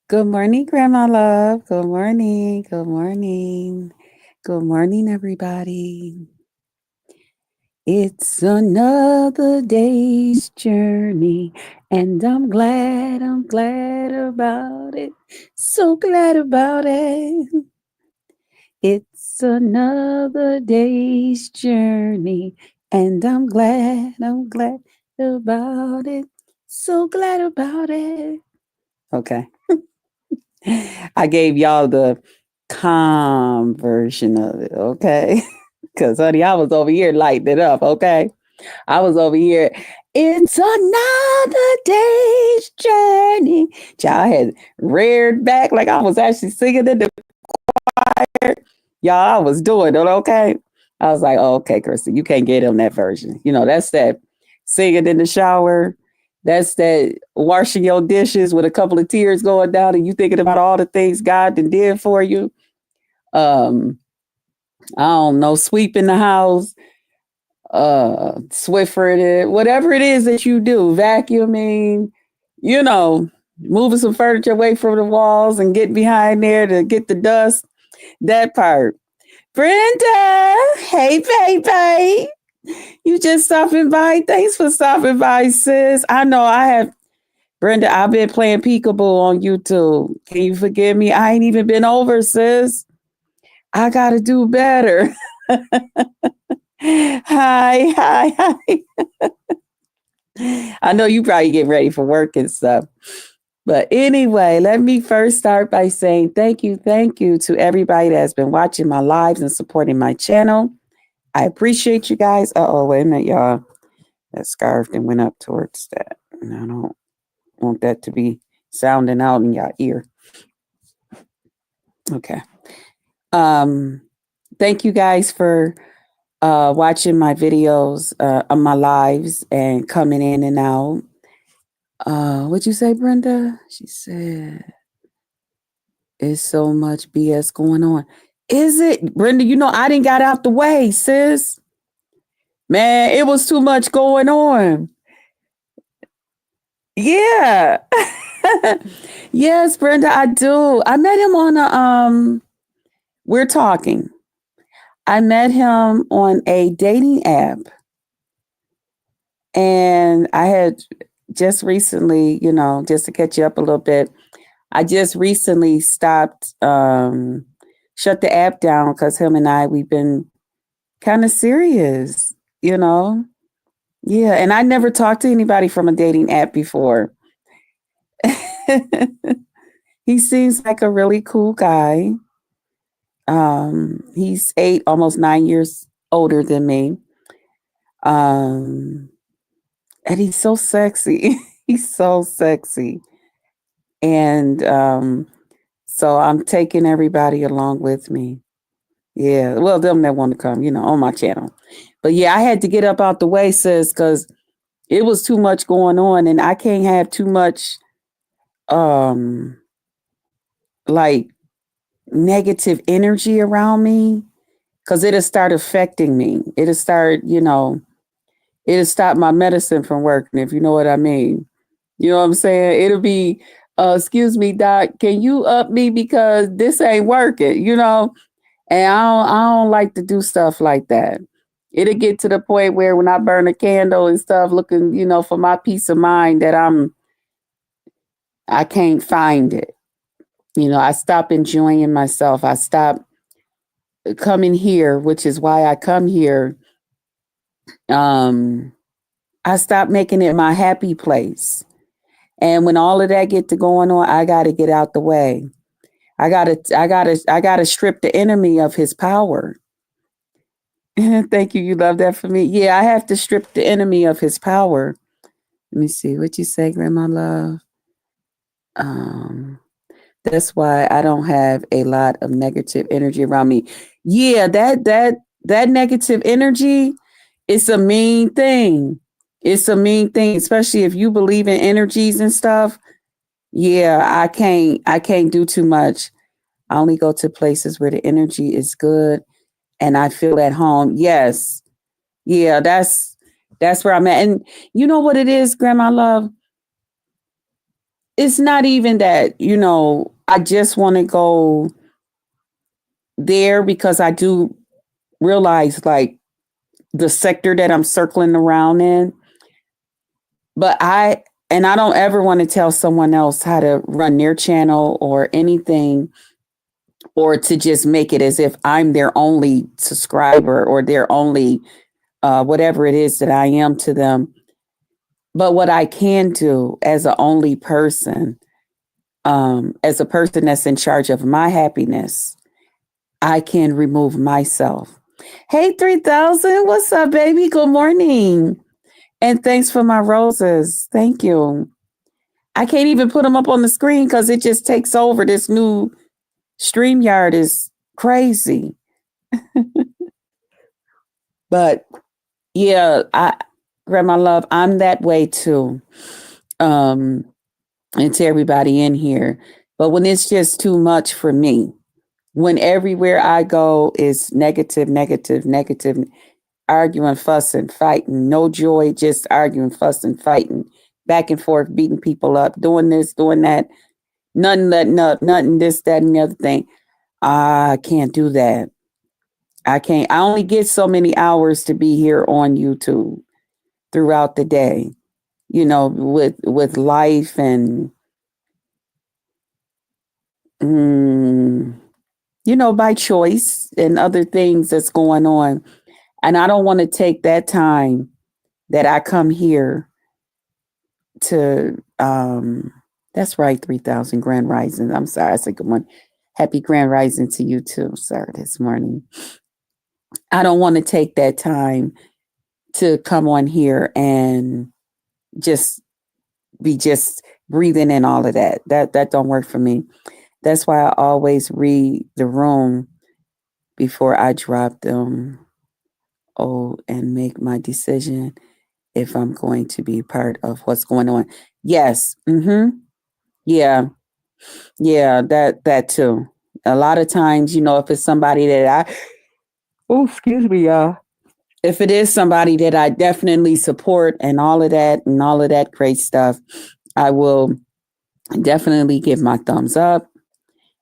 Good morning, Grandma Love. Good morning. Good morning. Good morning, everybody. It's another day's journey, and I'm glad about it. So glad about it. It's another day's journey, and I'm glad about it. So glad about it. Okay. I gave y'all the calm version of it, okay? Because, honey, I was over here lighting it up, okay? I was over here. It's another day's journey. Child, I had reared back like I was actually singing in the choir. Y'all, I was doing it, okay? I was like, oh, okay, Kristen, you can't get on that version. You know, that's that singing in the shower. That's that washing your dishes with a couple of tears going down and you thinking about all the things God did for you. Um, I don't know, sweeping the house, Swiffering it, whatever it is that you do, vacuuming, you know, moving some furniture away from the walls and getting behind there to get the dust, that part. Brenda, hey, baby. You just stopping by. Thanks for stopping by, sis. I know I have, Brenda, I've been playing peekaboo on YouTube. Can you forgive me? I ain't even been over, sis. I got to do better. Hi. I know you probably getting ready for work and stuff. But anyway, let me first start by saying thank you to everybody that has been watching my lives and supporting my channel. I appreciate you guys. Wait a minute, y'all. That scarf then went up towards that. And I don't want that to be sounding out in your ear. Okay. Um, Thank you guys for watching my videos on my lives and coming in and out. What'd you say, Brenda? She said, "It's so much BS going on." Is it, Brenda? You know, I didn't got out the way, sis. Man, it was too much going on. Yeah. Yes, Brenda, I do. I met him on a we're talking. I met him on a dating app and I had just recently, you know, just to catch you up a little bit, I just recently stopped shut the app down because him and we've been kind of serious, you know. Yeah, and I never talked to anybody from a dating app before. He seems like a really cool guy. He's 8, almost 9 years older than me. Um, and he's so sexy. He's so sexy. And so I'm taking everybody along with me. Yeah, well, them that want to come, you know, on my channel. But yeah, I had to get up out the way, sis, because it was too much going on, and I can't have too much, um, like negative energy around me, because it'll start affecting me. It'll start, you know, it'll stop my medicine from working, if you know what I mean. You know what I'm saying? It'll be, excuse me, doc, can you up me because this ain't working, you know? And I don't like to do stuff like that. It'll get to the point where when I burn a candle and stuff, looking, you know, for my peace of mind that I can't find it. You know, I stop enjoying myself. I stop coming here, which is why I come here. Um, I stop making it my happy place. And when all of that get to going on, I gotta get out the way. I gotta strip the enemy of his power. Thank you. You love that for me. Yeah, I have to strip the enemy of his power. Let me see what you say, Grandma Love. Um, that's why I don't have a lot of negative energy around me. Yeah, that negative energy, it's a mean thing. It's a mean thing, especially if you believe in energies and stuff. Yeah, I can't do too much. I only go to places where the energy is good and I feel at home. Yes. Yeah, that's where I'm at. And you know what it is, Grandma Love? it's not even that, I just want to go there because I do realize like the sector that I'm circling around in. But I don't ever want to tell someone else how to run their channel or anything, or to just make it as if I'm their only subscriber or their only whatever it is that I am to them. But what I can do as a only person, as a person that's in charge of my happiness, I can remove myself. Hey, 3000, what's up, baby? Good morning. And thanks for my roses. Thank you. I can't even put them up on the screen because it just takes over. This new StreamYard is crazy. But yeah, Grandma Love, I'm that way too. Um, and to everybody in here. But when it's just too much for me, when everywhere I go is negative, negative, negative, arguing, fussing, fighting, no joy, just arguing, fussing, fighting, back and forth, beating people up, doing this, doing that, nothing letting up, nothing this, that, and the other thing. I can't do that. I can't. I only get so many hours to be here on YouTube throughout the day, with life and mm, by choice and other things that's going on. And I don't want to take that time that I come here to that's right, 3000 grand rising. I'm sorry, I said good morning. Happy grand rising to you too, sir, this morning. I don't want to take that time to come on here and just be just breathing in all of that. That don't work for me. That's why I always read the room before I drop them. Oh, and make my decision if I'm going to be part of what's going on. Yes. Mm-hmm. Yeah. Yeah. That too. A lot of times, if it's somebody that excuse me, y'all. If it is somebody that I definitely support and all of that great stuff, I will definitely give my thumbs up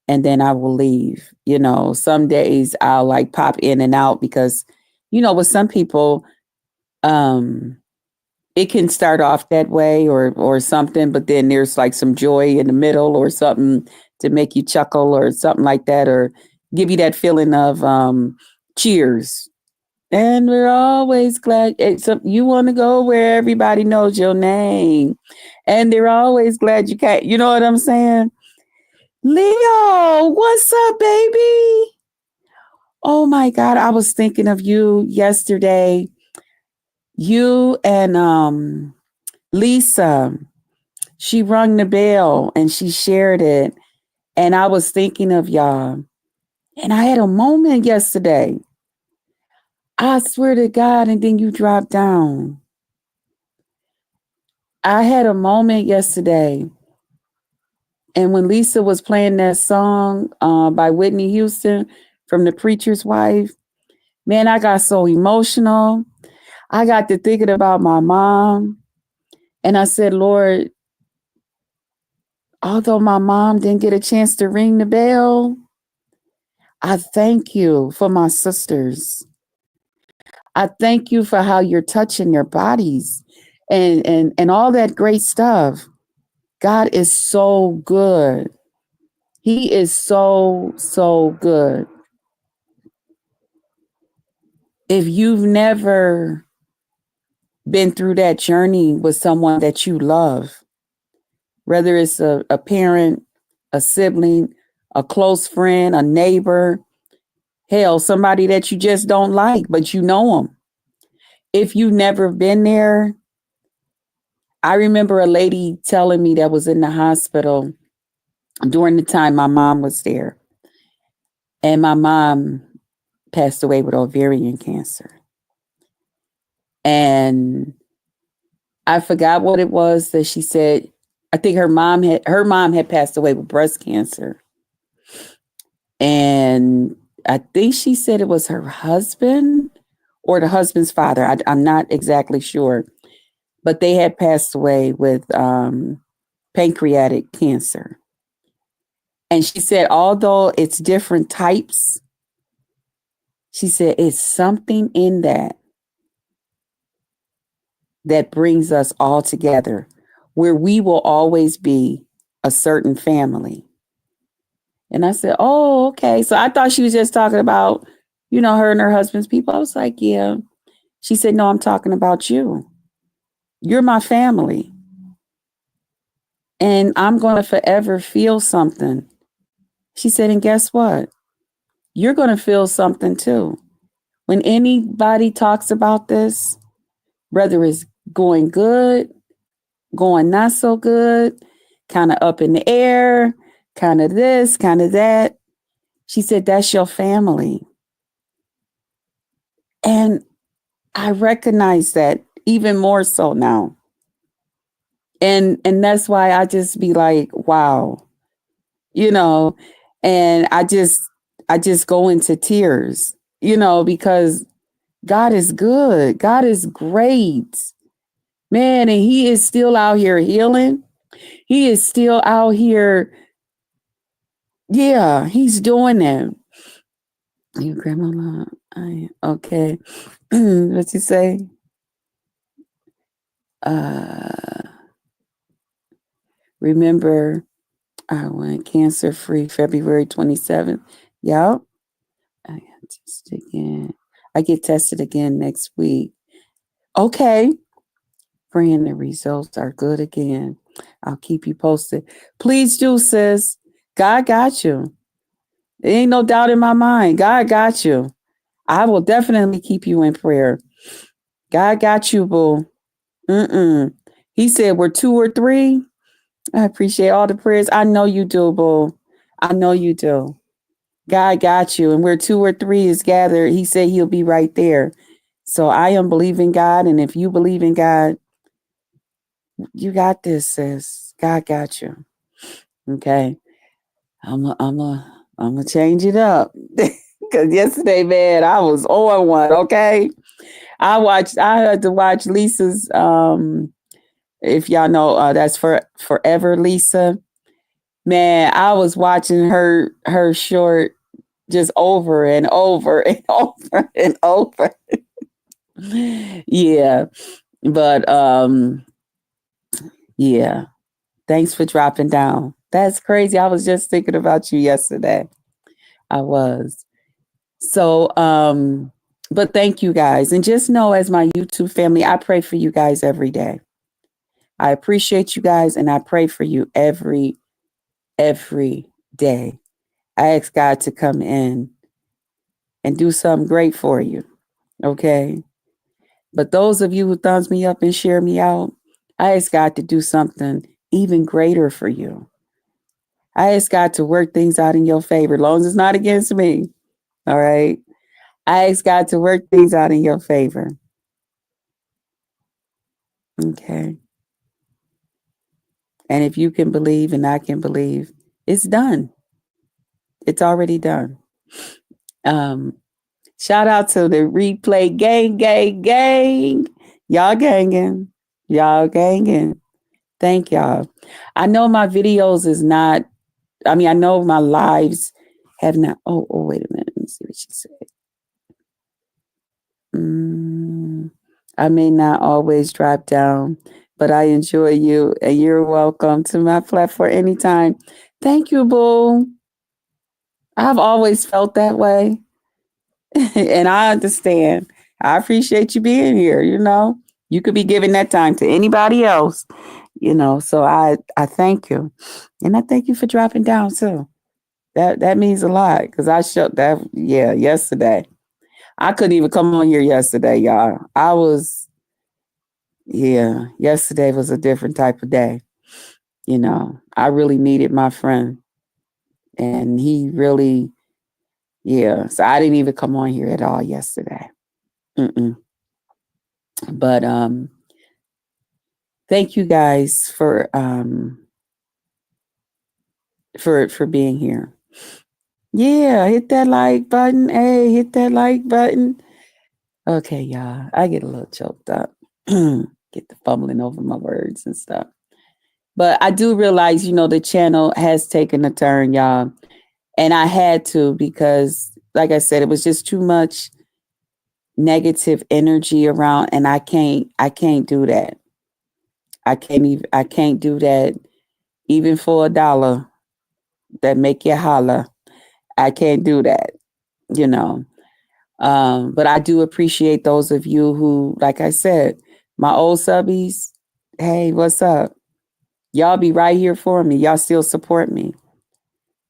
and then I will leave. Some days I'll like pop in and out because, with some people, um, it can start off that way or something, but then there's like some joy in the middle or something to make you chuckle or something like that, or give you that feeling of cheers. And we're always glad you want to go where everybody knows your name. And they're always glad you can't. You know what I'm saying? Leo, what's up, baby? Oh my God, I was thinking of you yesterday. You and Lisa, she rung the bell and she shared it. And I was thinking of y'all. And I had a moment yesterday. I swear to God, and then you dropped down. I had a moment yesterday. And when Lisa was playing that song by Whitney Houston from The Preacher's Wife, man, I got so emotional. I got to thinking about my mom. And I said, Lord, although my mom didn't get a chance to ring the bell, I thank you for my sisters. I thank you for how you're touching their bodies and all that great stuff. God is so good. He is so, so good. If you've never been through that journey with someone that you love, whether it's a parent, a sibling, a close friend, a neighbor, hell, somebody that you just don't like, but you know them. If you've never been there, I remember a lady telling me that was in the hospital during the time my mom was there. And my mom passed away with ovarian cancer. And I forgot what it was that she said. I think her mom had passed away with breast cancer. And I think she said it was her husband or the husband's father. I'm not exactly sure. But they had passed away with pancreatic cancer. And she said, although it's different types, she said it's something in that brings us all together, where we will always be a certain family. And I said, oh, okay. So I thought she was just talking about, her and her husband's people. I was like, yeah. She said, no, I'm talking about you. You're my family. And I'm going to forever feel something. She said, and guess what? You're going to feel something too. When anybody talks about this, whether it's going good, going not so good, kind of up in the air, kind of this, kind of that, she said, that's your family. And I recognize that even more so now. And that's why I just be like, wow, you know, and I just go into tears, because God is good. God is great. Man, and he is still out here healing. He is still out here. Yeah, he's doing that. Your grandma, okay. What you say? Uh, remember, I went cancer free February 27th. Yep. I got tested again. I get tested again next week. Okay. Praying the results are good again. I'll keep you posted. Please do, sis. God got you. There ain't no doubt in my mind. God got you. I will definitely keep you in prayer. God got you, boo. He said we're two or three. I appreciate all the prayers. I know you do, boo. I know you do. God got you. And where two or three is gathered, he said he'll be right there. So I am believing God. And if you believe in God, you got this, sis. God got you. Okay. I'm gonna change it up. Cause yesterday, man, I was on one. Okay. I had to watch Lisa's, if y'all know, that's for Forever Lisa. Man, I was watching her short just over and over and over and over. Yeah. But yeah. Thanks for dropping down. That's crazy. I was just thinking about you yesterday. I was. So but thank you guys. And just know, as my YouTube family, I pray for you guys every day. I appreciate you guys, and I pray for you every day. I ask God to come in and do something great for you. Okay. But those of you who thumbs me up and share me out, I ask God to do something even greater for you. I ask God to work things out in your favor, as long as it's not against me. All right. I ask God to work things out in your favor. Okay. And if you can believe and I can believe, it's done. It's already done. Um, Shout out to the replay gang. Y'all ganging. Y'all ganging. Thank y'all. I know my videos is not, I know my lives have not. Wait a minute. Let me see what she said. I may not always drop down, but I enjoy you, and you're welcome to my platform anytime. Thank you, boo. I've always felt that way. And I understand. I appreciate you being here. You could be giving that time to anybody else, so I thank you. And I thank you for dropping down too. That means a lot, because I shut that, yesterday. I couldn't even come on here yesterday, y'all. Yesterday was a different type of day. I really needed my friend, and he really, so I didn't even come on here at all yesterday. But thank you guys for being here. Yeah, hit that like button. Hey, hit that like button. Okay, y'all. I get a little choked up. Get the fumbling over my words and stuff. But I do realize, the channel has taken a turn, y'all. And I had to because, like I said, it was just too much negative energy around, and I can't do that. I can't do that even for $1 that make you holler. I can't do that, you know. But I do appreciate those of you who, like I said, my old subbies, hey, what's up? Y'all be right here for me. Y'all still support me.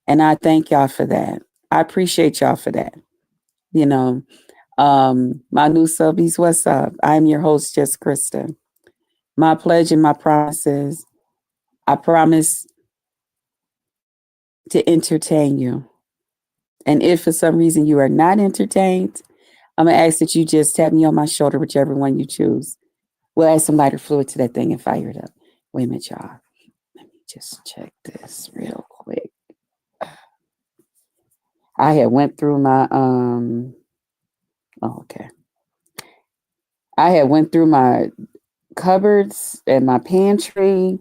And I thank y'all for that. I appreciate y'all for that. You know, my new subbies, what's up? I'm your host, Just Krista. My pledge and my promises, I promise to entertain you. And if for some reason you are not entertained, I'm going to ask that you just tap me on my shoulder, whichever one you choose. We'll add some lighter fluid to that thing and fire it up. Wait a minute, y'all. Let me just check this real quick. I had went through my okay. I had went through my cupboards and my pantry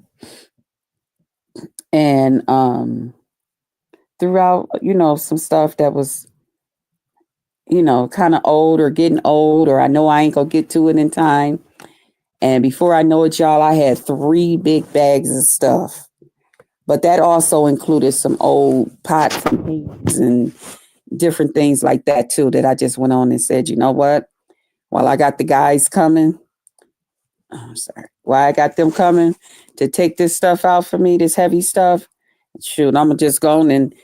and threw out, some stuff that was, kind of old or getting old, or I know I ain't gonna get to it in time. And before I know it, y'all, I had 3 big bags of stuff. But that also included some old pots and pans and different things like that too, that I just went on and said, you know what? While I got the guys coming, I'm sorry, while I got them coming to take this stuff out for me, this heavy stuff, shoot, I'm gonna just go on and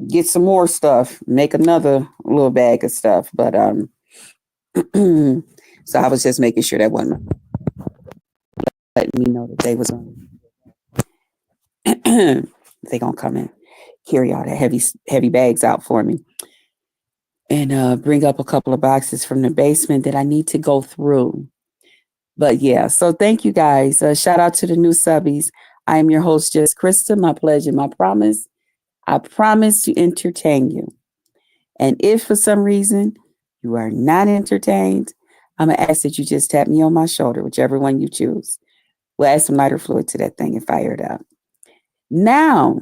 get some more stuff, make another little bag of stuff. But so I was just making sure that wasn't letting me know that they was on. They gonna come and carry all the heavy bags out for me, and bring up a couple of boxes from the basement that I need to go through. But yeah, so thank you guys. Shout out to the new subbies. I am your host, Just Krista. My pleasure, my promise. I promise to entertain you. And if for some reason you are not entertained, I'm going to ask that you just tap me on my shoulder, whichever one you choose. We'll add some lighter fluid to that thing and fire it up. Now,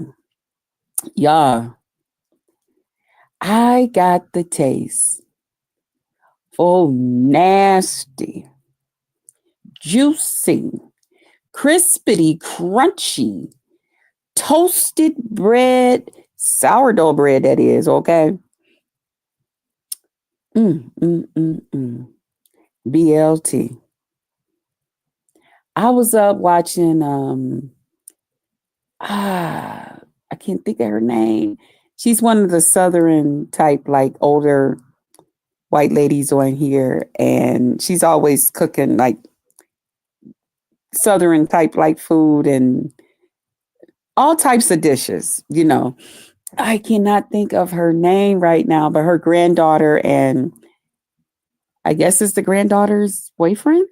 y'all, I got the taste for nasty, juicy, crispity, crunchy, toasted bread, sourdough bread, that is, okay? Mm, mm, mm, mm. BLT. I was up watching I can't think of her name. She's one of the southern type, like older white ladies on here, and she's always cooking like southern type like food and all types of dishes. I cannot think of her name right now, but her granddaughter, and I guess it's the granddaughter's boyfriend,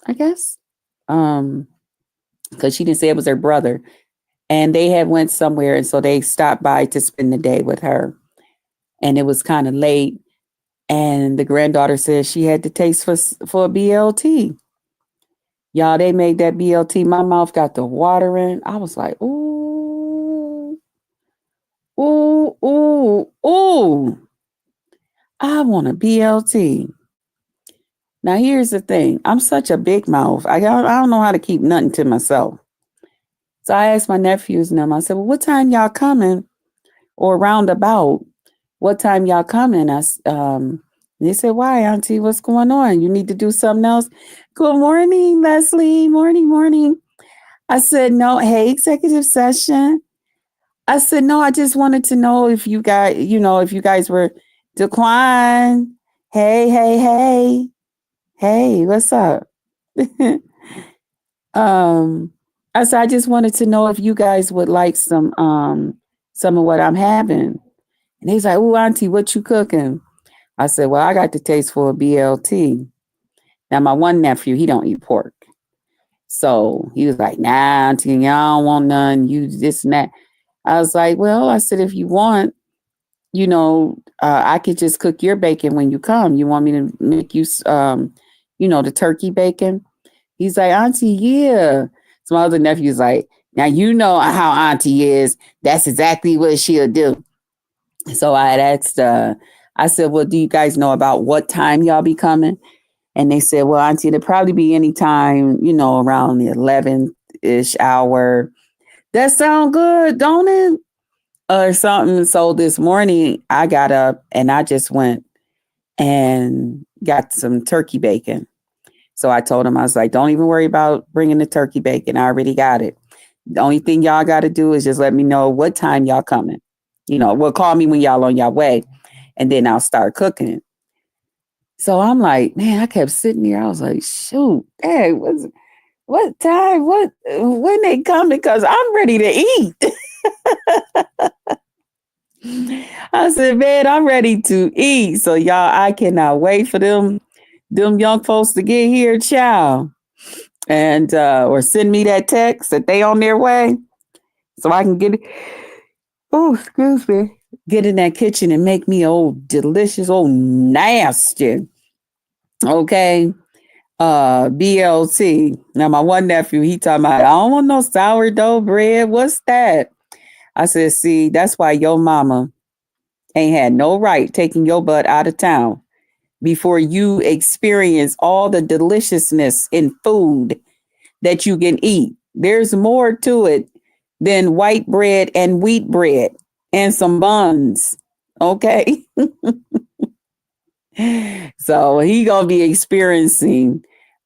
I guess. Because she didn't say it was her brother. And they had went somewhere, and so they stopped by to spend the day with her. And it was kind of late. And the granddaughter said she had the taste for a BLT. Y'all, they made that BLT. My mouth got the watering. I was like, ooh, ooh, ooh, ooh. I want a BLT. Now, here's the thing. I'm such a big mouth. I don't know how to keep nothing to myself. So I asked my nephews and them, I said, well, what time y'all coming? Or roundabout, what time y'all coming? They said, why, Auntie? What's going on? You need to do something else? Good morning, Leslie. Morning, morning. I said, no. Hey, executive session. I said, no, I just wanted to know if you guys were declined. Hey, hey, hey. Hey, what's up? I said, I just wanted to know if you guys would like some of what I'm having. And he's like, oh, Auntie, what you cooking? I said, well, I got the taste for a BLT. Now, my one nephew, he don't eat pork. So he was like, nah, Auntie, y'all don't want none. You this and that. I was like, well, I said, if you want, I could just cook your bacon when you come. You want me to make you, the turkey bacon? He's like, Auntie, yeah. So my other nephew's like, Now you know how Auntie is. That's exactly what she'll do. So I had asked, I said, well, do you guys know about what time y'all be coming? And they said, well, Auntie, it'll probably be any time, around the 11th-ish hour. That sound good, don't it? Or something. So this morning I got up and I just went and got some turkey bacon. So I told him, I was like, don't even worry about bringing the turkey bacon. I already got it. The only thing y'all got to do is just let me know what time y'all coming. Well, call me when y'all on your way, and then I'll start cooking it. So I'm like, man, I kept sitting there. I was like, shoot, hey, what time? When they coming? Because I'm ready to eat. I said, man, I'm ready to eat. So y'all, I cannot wait for them young folks to get here, child. And or send me that text that they on their way so I can get it. Oh, excuse me. Get in that kitchen and make me old delicious, old nasty. Okay. BLT. Now my one nephew, he talking about, I don't want no sourdough bread. What's that? I said, see, that's why your mama ain't had no right taking your butt out of town before you experience all the deliciousness in food that you can eat. There's more to it than white bread and wheat bread and some buns. Okay. So he gonna be experiencing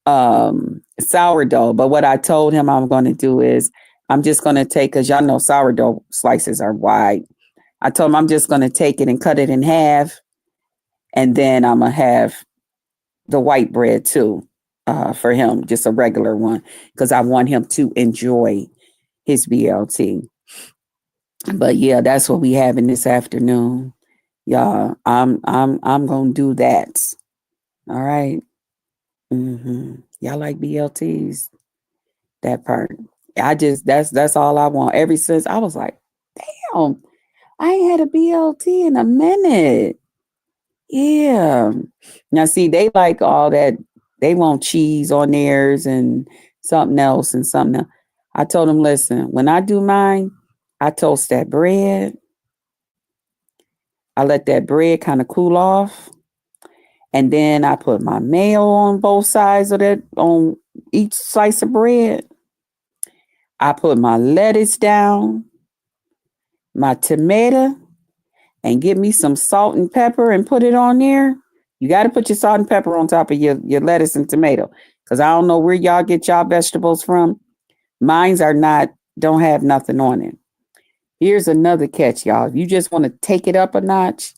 sourdough. But what I told him I'm gonna do is I'm just gonna take, because y'all know sourdough slices are wide. I told him I'm just gonna take it and cut it in half, and then I'm gonna have the white bread too, for him, just a regular one, because I want him to enjoy his BLT. But yeah, that's what we having this afternoon, y'all. I'm gonna do that. All right. Y'all like BLTs? That part. I just that's all I want. Ever since I was like, damn, I ain't had a BLT in a minute. Yeah. Now see, they like all that. They want cheese on theirs and something else and something else. I told them, listen, when I do mine, I toast that bread. I let that bread kind of cool off. And then I put my mayo on both sides of that, on each slice of bread. I put my lettuce down, my tomato, and get me some salt and pepper and put it on there. You got to put your salt and pepper on top of your lettuce and tomato, because I don't know where y'all get y'all vegetables from. Mine's are not, don't have nothing on it. Here's another catch, y'all. If you just want to take it up a notch,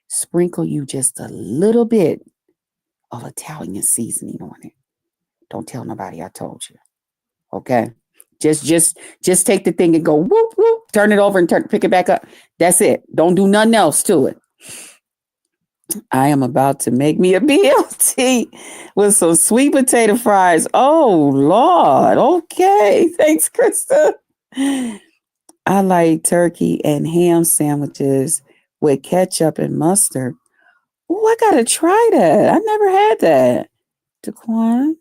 sprinkle you just a little bit of Italian seasoning on it. Don't tell nobody I told you. Okay. Just take the thing and go whoop whoop, turn it over and pick it back up. That's it. Don't do nothing else to it. I am about to make me a BLT with some sweet potato fries. Oh Lord. Okay. Thanks, Krista. I like turkey and ham sandwiches with ketchup and mustard. Oh, I gotta try that. I never had that. Daquan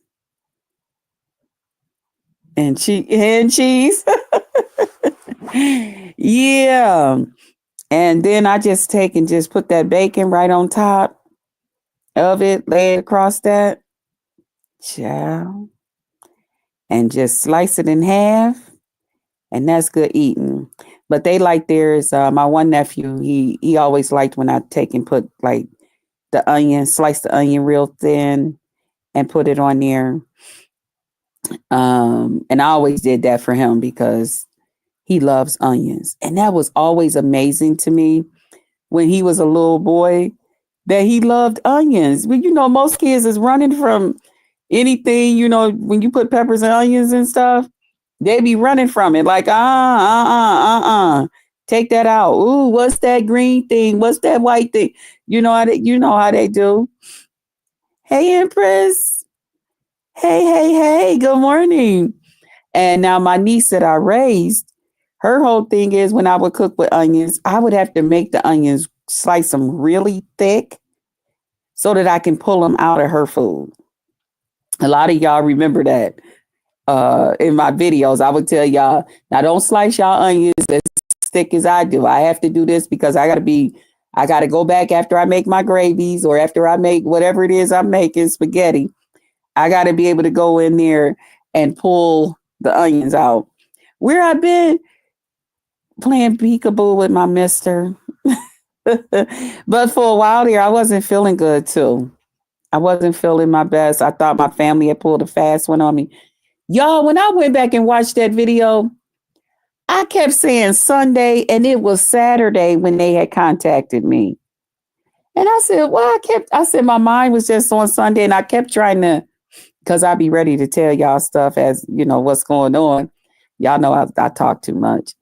and cheese. Yeah. And then I just take and just put that bacon right on top of it, lay it across that, chow, and just slice it in half. And that's good eating. But they like theirs. My one nephew, he always liked when I take and put like the onion, slice the onion real thin and put it on there. And I always did that for him because he loves onions. And that was always amazing to me when he was a little boy, that he loved onions. Well, most kids is running from anything, when you put peppers and onions and stuff, they be running from it like, take that out. Ooh, what's that green thing? What's that white thing? You know how they do. Hey, Empress. Hey, hey, hey, good morning. And now my niece that I raised, her whole thing is when I would cook with onions, I would have to make the onions, slice them really thick so that I can pull them out of her food. A lot of y'all remember that. in my videos. I would tell y'all, now don't slice y'all onions as thick as I do. I have to do this because I gotta go back after I make my gravies or after I make whatever it is I'm making, spaghetti. I gotta be able to go in there and pull the onions out. Where I've been playing peekaboo with my mister. But for a while there, I wasn't feeling good too. I wasn't feeling my best. I thought my family had pulled a fast one on me. Y'all, when I went back and watched that video, I kept saying Sunday and it was Saturday when they had contacted me. And I said, well, I said my mind was just on Sunday and I kept trying to, because I'd be ready to tell y'all stuff as, what's going on. Y'all know I talk too much.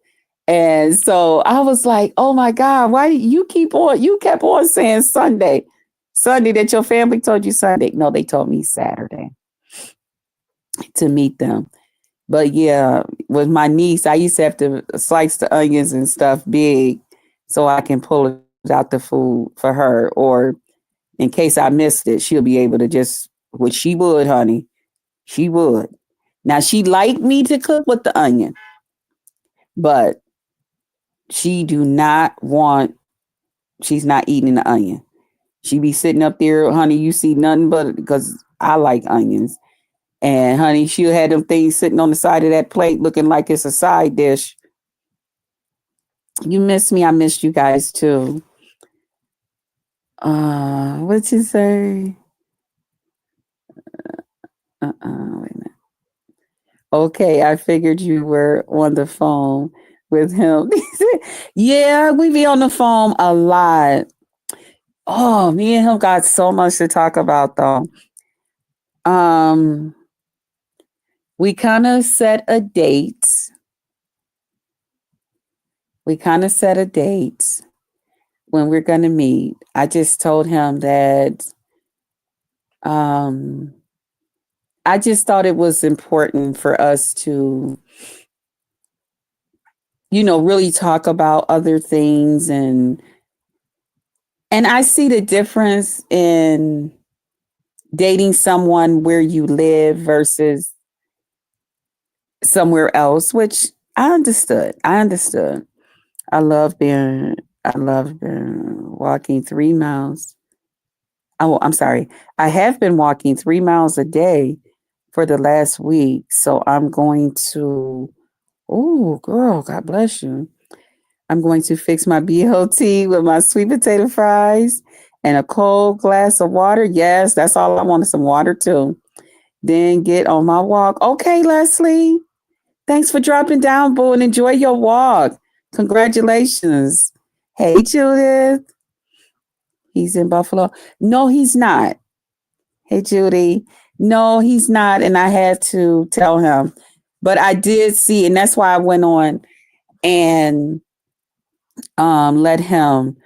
And so I was like, oh my God, why do you kept on saying Sunday? Sunday that your family told you Sunday. No, they told me Saturday to meet them. But yeah, with my niece, I used to have to slice the onions and stuff big so I can pull it out the food for her. Or in case I missed it, she'll be able to which she would, honey. She would. Now, she liked me to cook with the onion, but she's not eating the onion. She be sitting up there, honey, you see nothing but, because I like onions. And honey, she'll have them things sitting on the side of that plate looking like it's a side dish. You miss me. I missed you guys too. What'd you say? Wait a minute. Okay, I figured you were on the phone with him. Yeah, we be on the phone a lot. Oh, me and him got so much to talk about though. We kind of set a date. When we're going to meet. I just told him that I just thought it was important for us to, really talk about other things. And I see the difference in dating someone where you live versus somewhere else, which I understood. I love being walking 3 miles. Oh, I'm sorry. I have been walking 3 miles a day for the last week. So I'm going to, oh, girl, God bless you. I'm going to fix my BLT with my sweet potato fries and a cold glass of water. Yes, that's all I wanted, some water too. Then get on my walk. Okay, Leslie. Thanks for dropping down, boo, and enjoy your walk. Congratulations. Hey, Judith. He's in Buffalo. No, he's not. Hey, Judy. No, he's not. And I had to tell him. But I did see, and that's why I went on and let him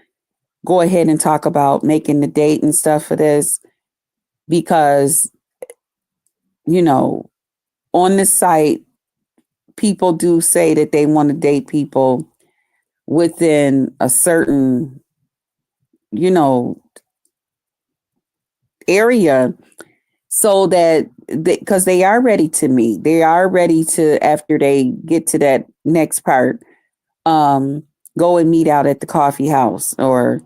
go ahead and talk about making the date and stuff for this. Because, on the site, people do say that they want to date people within a certain, area, so that because they are ready to meet, they are ready to, after they get to that next part, go and meet out at the coffee house or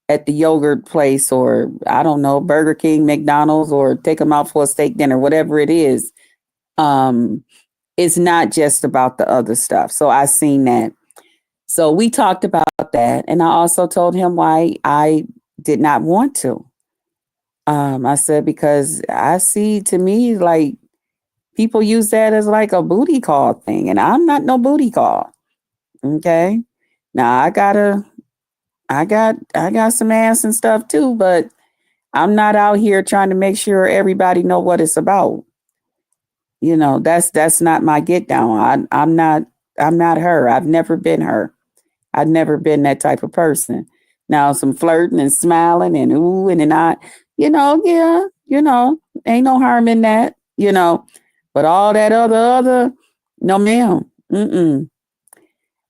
at the yogurt place, or I don't know, Burger King, McDonald's, or take them out for a steak dinner, whatever it is. It's not just about the other stuff. So I seen that. So we talked about that. And I also told him why I did not want to. I said, because I see, to me, like, people use that as like a booty call thing. And I'm not no booty call. Okay. Now I got some ass and stuff too, but I'm not out here trying to make sure everybody know what it's about. That's not my get down. I'm not her. I've never been her. I've never been that type of person. Now some flirting and smiling and ooh and I, yeah, ain't no harm in that. But all that other, no ma'am. Mm-mm.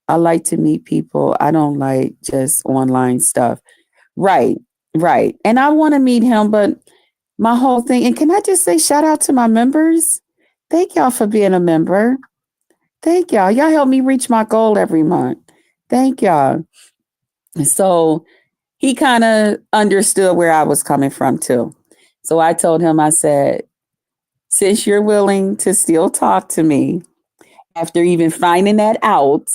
I like to meet people. I don't like just online stuff. Right, right. And I want to meet him, but my whole thing, and can I just say shout out to my members? Thank y'all for being a member. Thank y'all. Y'all help me reach my goal every month. Thank y'all. So he kind of understood where I was coming from too. So I told him, I said, since you're willing to still talk to me after even finding that out,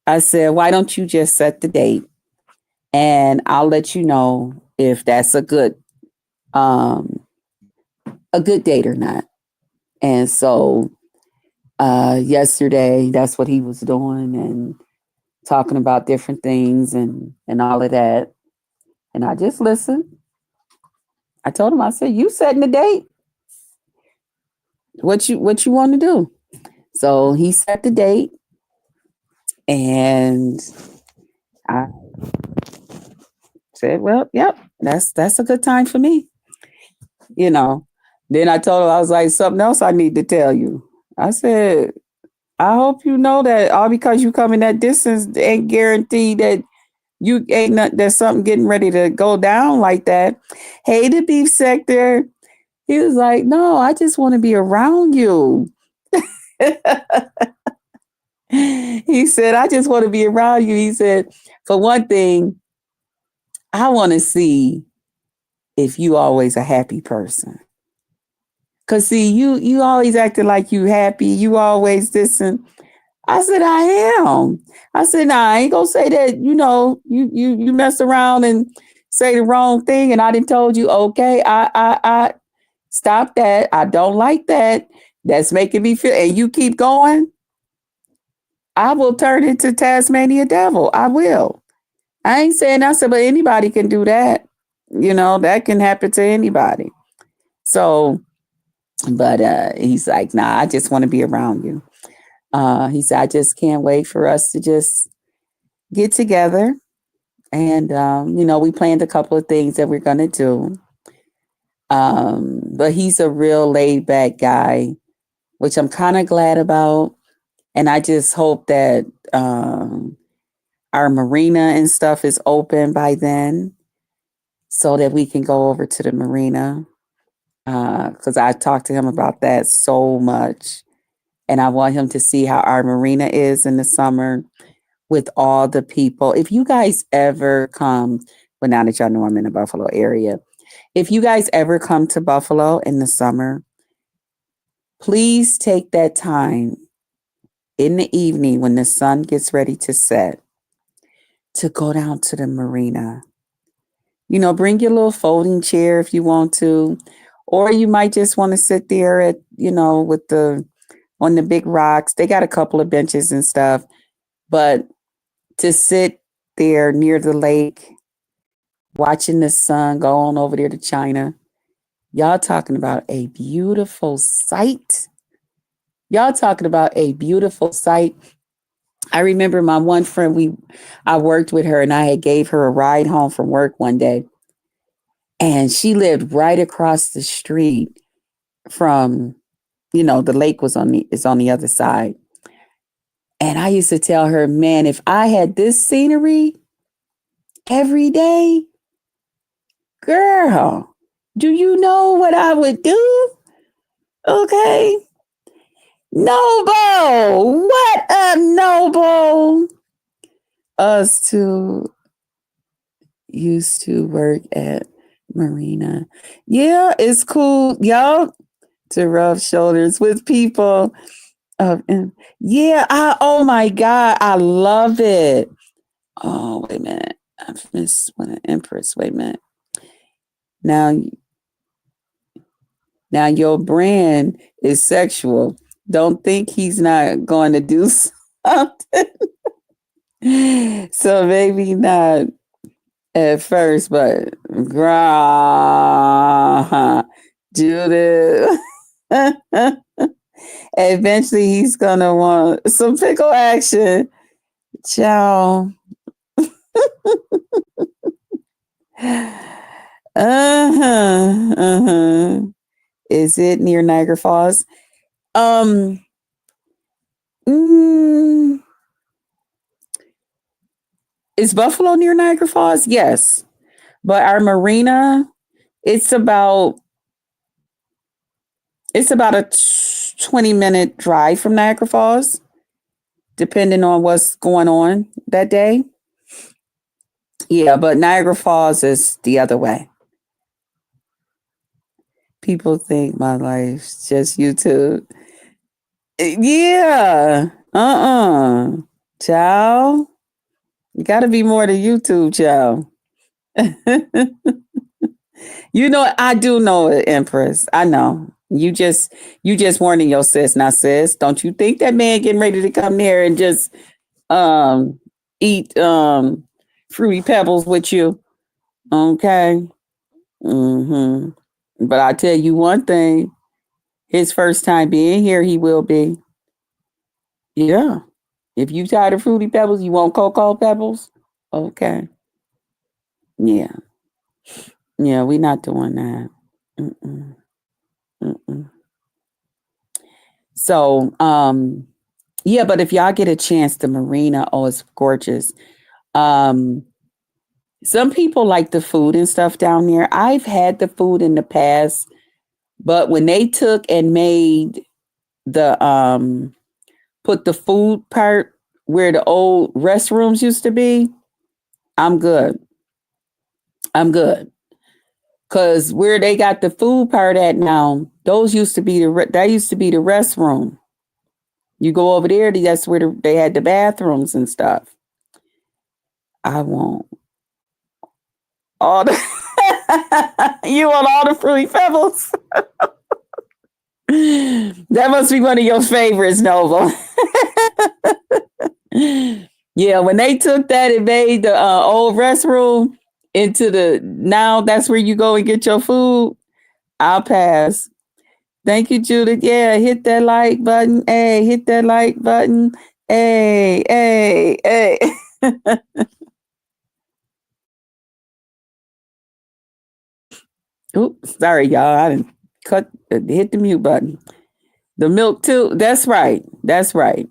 I said, why don't you just set the date and I'll let you know if that's um a good date or not. And so yesterday that's what he was doing and talking about different things and all of that. And I just listened. I told him, I said, you setting the date. What you want to do? So he set the date and I said, well, yep, that's a good time for me, you know. Then I told him, I was like, something else I need to tell you. I said, I hope you know that all because you come in that distance ain't guaranteed that you ain't not, there's something getting ready to go down like that. Hey, the beef sector. He was like, no, I just want to be around you. He said, I just want to be around you. He said, for one thing, I want to see if you always a happy person. Cause see, you always acting like you happy. You always this and I said, I am. I said, nah, I ain't gonna say that, you mess around and say the wrong thing and I didn't told you, okay, I stop that. I don't like that. That's making me feel and you keep going, I will turn into Tasmania devil. I will. I ain't saying I said, but anybody can do that. That can happen to anybody. So, but he's like, nah, I just want to be around you. He said, I just can't wait for us to just get together. And, we planned a couple of things that we're going to do. But he's a real laid back guy, which I'm kind of glad about. And I just hope that our marina and stuff is open by then so that we can go over to the marina. Because I talked to him about that so much. And I want him to see how our marina is in the summer with all the people. If you guys ever come, well, now that y'all know I'm in the Buffalo area, if you guys ever come to Buffalo in the summer, please take that time in the evening when the sun gets ready to set to go down to the marina. Bring your little folding chair if you want to, or you might just want to sit there with on the big rocks. They got a couple of benches and stuff, but to sit there near the lake, watching the sun go on over there to China, y'all talking about a beautiful sight. Y'all talking about a beautiful sight. I remember my one friend, I worked with her and I had gave her a ride home from work one day. And she lived right across the street from, the lake is on the other side. And I used to tell her, man, if I had this scenery every day, girl, do you know what I would do? Okay. Noble. What a noble. Us two used to work at Marina. Yeah, it's cool, y'all, to rub shoulders with people. Yeah, oh my God, I love it. Oh, wait a minute. I missed one Empress. Wait a minute. Now, now your brand is sexual. Don't think he's not going to do something. So maybe not at first, but Judith. Eventually he's gonna want some pickle action. Ciao. Uh-huh. Uh-huh. Is it near Niagara Falls? Um mm, is Buffalo near Niagara Falls? Yes. But our marina, it's about it's about a 20-minute drive from Niagara Falls, depending on what's going on that day. Yeah, but Niagara Falls is the other way. People think my life's just YouTube. Yeah. Child. You gotta be more than YouTube, child. You know, I do know it, Empress. I know. You just warning your sis. Now, sis, don't you think that man getting ready to come there and just um eat fruity pebbles with you? Okay. Mm-hmm. But I tell you one thing, his first time being here, he will be. Yeah. If you tired of fruity pebbles, you want cocoa pebbles? Okay. Yeah. Yeah, we not doing that. Mm-mm. Mm-mm. So, yeah, but if y'all get a chance, the marina, oh, it's gorgeous. Um, some people like the food and stuff down there. I've had the food in the past, but when they took and made the put the food part where the old restrooms used to be, I'm good. I'm good. Cause where they got the food part at now, those used to be that used to be the restroom. You go over there, that's where they had the bathrooms and stuff. I want all the you want all the fruity pebbles. That must be one of your favorites, Nova. Yeah, when they took that and made the old restroom into the now that's where you go and get your food. I'll pass. Thank you, Judith. Yeah, hit that like button. Hey, hit that like button. Hey, hey, hey. Oops, sorry, y'all. I didn't hit the mute button. The milk too. That's right. That's right.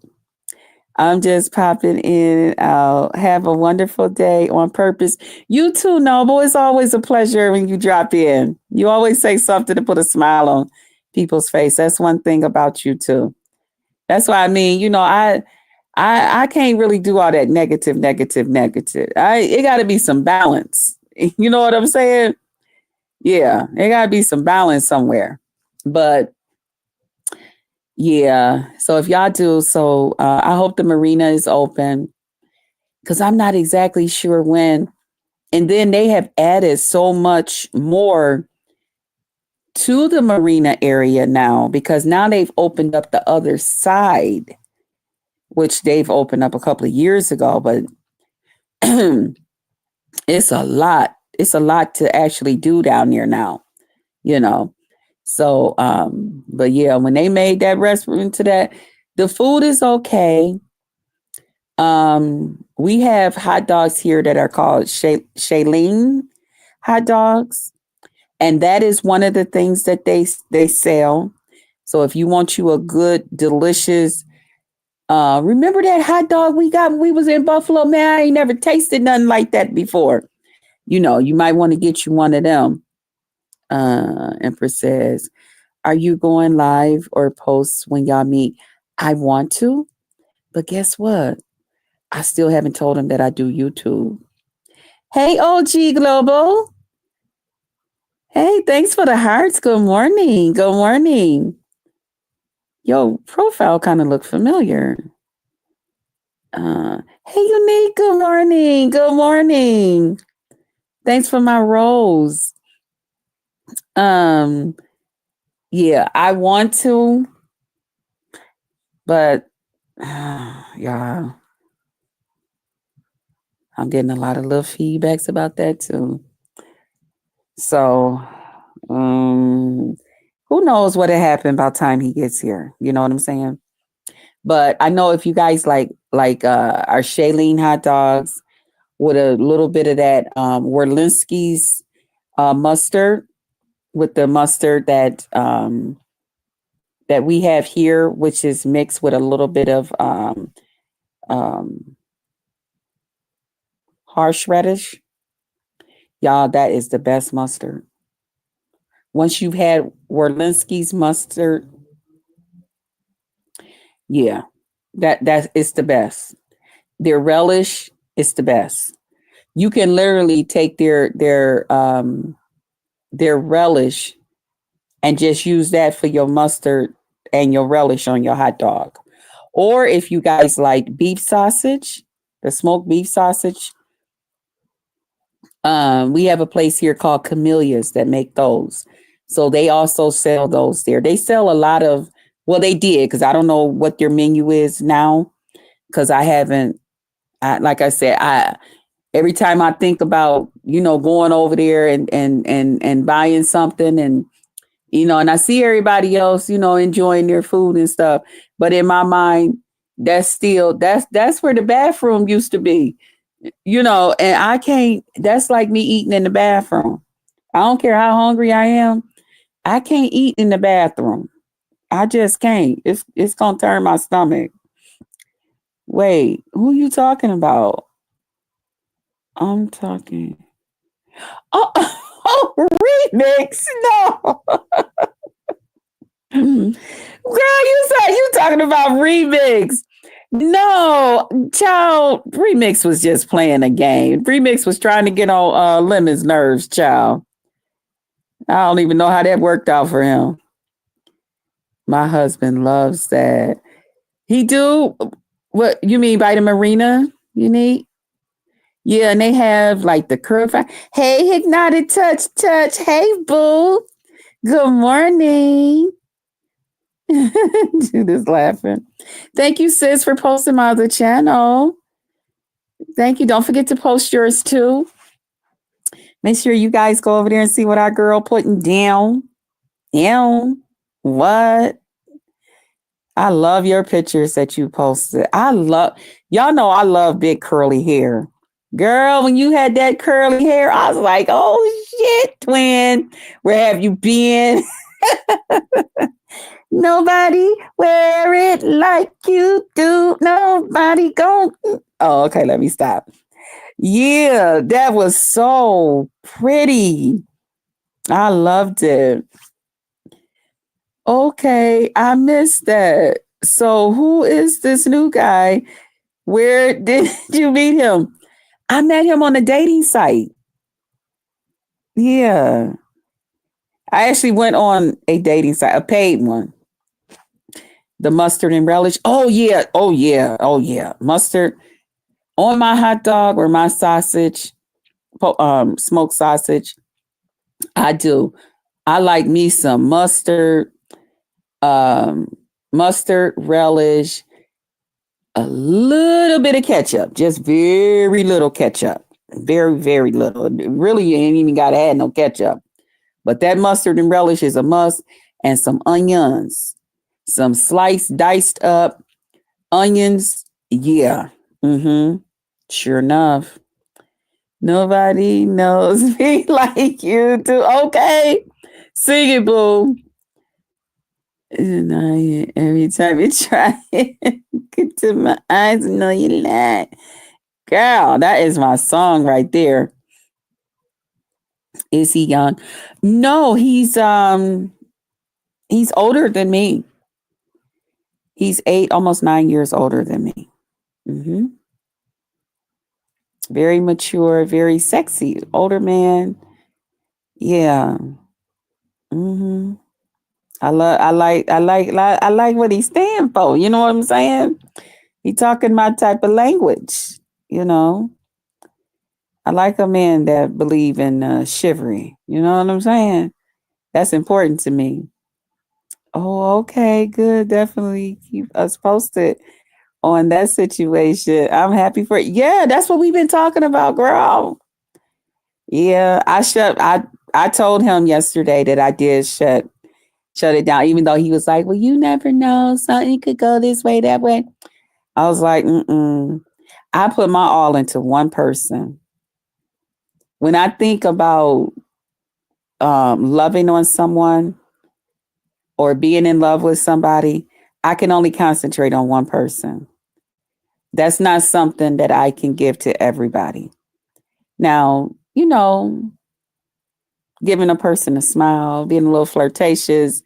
I'm just popping in and out. Have a wonderful day on purpose. You too, Noble. It's always a pleasure when you drop in. You always say something to put a smile on people's face. That's one thing about you too. That's why I mean, I can't really do all that negative, negative, negative. It got to be some balance. You know what I'm saying? Yeah, it got to be some balance somewhere. But yeah, so if y'all do, so I hope the marina is open because I'm not exactly sure when. And then they have added so much more to the marina area now because now they've opened up the other side, which they've opened up a couple of years ago. But it's a lot. It's a lot to actually do down there now, you know. So, but yeah, when they made that restaurant to that, the food is okay. We have hot dogs here that are called Shailene hot dogs, and that is one of the things that they sell. So if you want you a good, delicious, remember that hot dog we got when we was in Buffalo? Man, I ain't never tasted nothing like that before. You might want to get you one of them. Empress says, "Are you going live or post when y'all meet?" I want to, but guess what? I still haven't told him that I do YouTube. Hey, OG Global. Hey, thanks for the hearts. Good morning. Good morning. Yo, profile kind of look familiar. Hey, Unique. Good morning. Good morning. Thanks for my rose. Um, yeah, I want to, but yeah, I'm getting a lot of little feedbacks about that too. So, um, who knows what had happened by the time he gets here? You know what I'm saying? But I know if you guys like our Shailene hot dogs with a little bit of that Werlinski's mustard with the mustard that we have here, which is mixed with a little bit of um, horseradish. Y'all, that is the best mustard. Once you've had Werlinski's mustard, Yeah, that is the best. Their relish is the best. You can literally take their relish and just use that for your mustard and your relish on your hot dog. Or if you guys like beef sausage, the smoked beef sausage, we have a place here called Camellias that make those. So they also sell those there. They sell a lot of, well, they did because I don't know what their menu is now because I haven't. Like I said, I every time I think about going over there and buying something and and I see everybody else enjoying their food and stuff, but in my mind, that's where the bathroom used to be. And I can't, that's like me eating in the bathroom. I don't care how hungry I am. I can't eat in the bathroom. I just can't. It's gonna turn my stomach. Wait, who you talking about? I'm talking. Oh, oh, remix. No. Girl, you said you talking about remix. No, child, remix was just playing a game. Remix was trying to get on Lemon's nerves, child. I don't even know how that worked out for him. My husband loves that. He do. What you mean by the marina? You need? Yeah, and they have like the curve. Hey, hypnotic touch, touch. Hey, boo. Good morning. Judith's laughing. Thank you, sis, for posting my other channel. Thank you. Don't forget to post yours too. Make sure you guys go over there and see what our girl putting down. Down. What? I love your pictures that you posted. Y'all know I love big curly hair. Girl, when you had that curly hair, I was like, oh shit, twin. Where have you been? Nobody wear it like you do. Nobody go. Oh, okay, let me stop. Yeah, that was so pretty. I loved it. Okay, I missed that. So, who is this new guy? Where did you meet him? I met him on a dating site. Yeah. I actually went on a dating site, a paid one. The mustard and relish. Oh, yeah. Oh, yeah. Oh, yeah. Mustard on my hot dog or my sausage, smoked sausage. I do. I like me some um, mustard, relish, a little bit of ketchup, just very little ketchup, very, very little. Really, you ain't even got to add no ketchup. But that mustard and relish is a must, and some onions, some sliced, diced up onions. Yeah. Mm-hmm. Sure enough. Nobody knows me like you do. Okay. Sing it, boo. And every time you try it, get to my eyes, know you lie. Girl, that is my song right there. Is he young? No, he's older than me. He's 8, almost 9 years older than me. Hmm. Very mature, very sexy, older man. Yeah. Hmm. I like what he stand for. You know what I'm saying? He talking my type of language. You know, I like a man that believe in chivalry. You know what I'm saying? That's important to me. Oh, okay, good. Definitely keep us posted on that situation. I'm happy for it. Yeah, that's what we've been talking about, girl. Yeah, I told him yesterday that I did shut it down, even though he was like, well, you never know. Something could go this way, that way. I was like, mm-mm. I put my all into one person. When I think about loving on someone or being in love with somebody, I can only concentrate on one person. That's not something that I can give to everybody. Now, giving a person a smile, being a little flirtatious,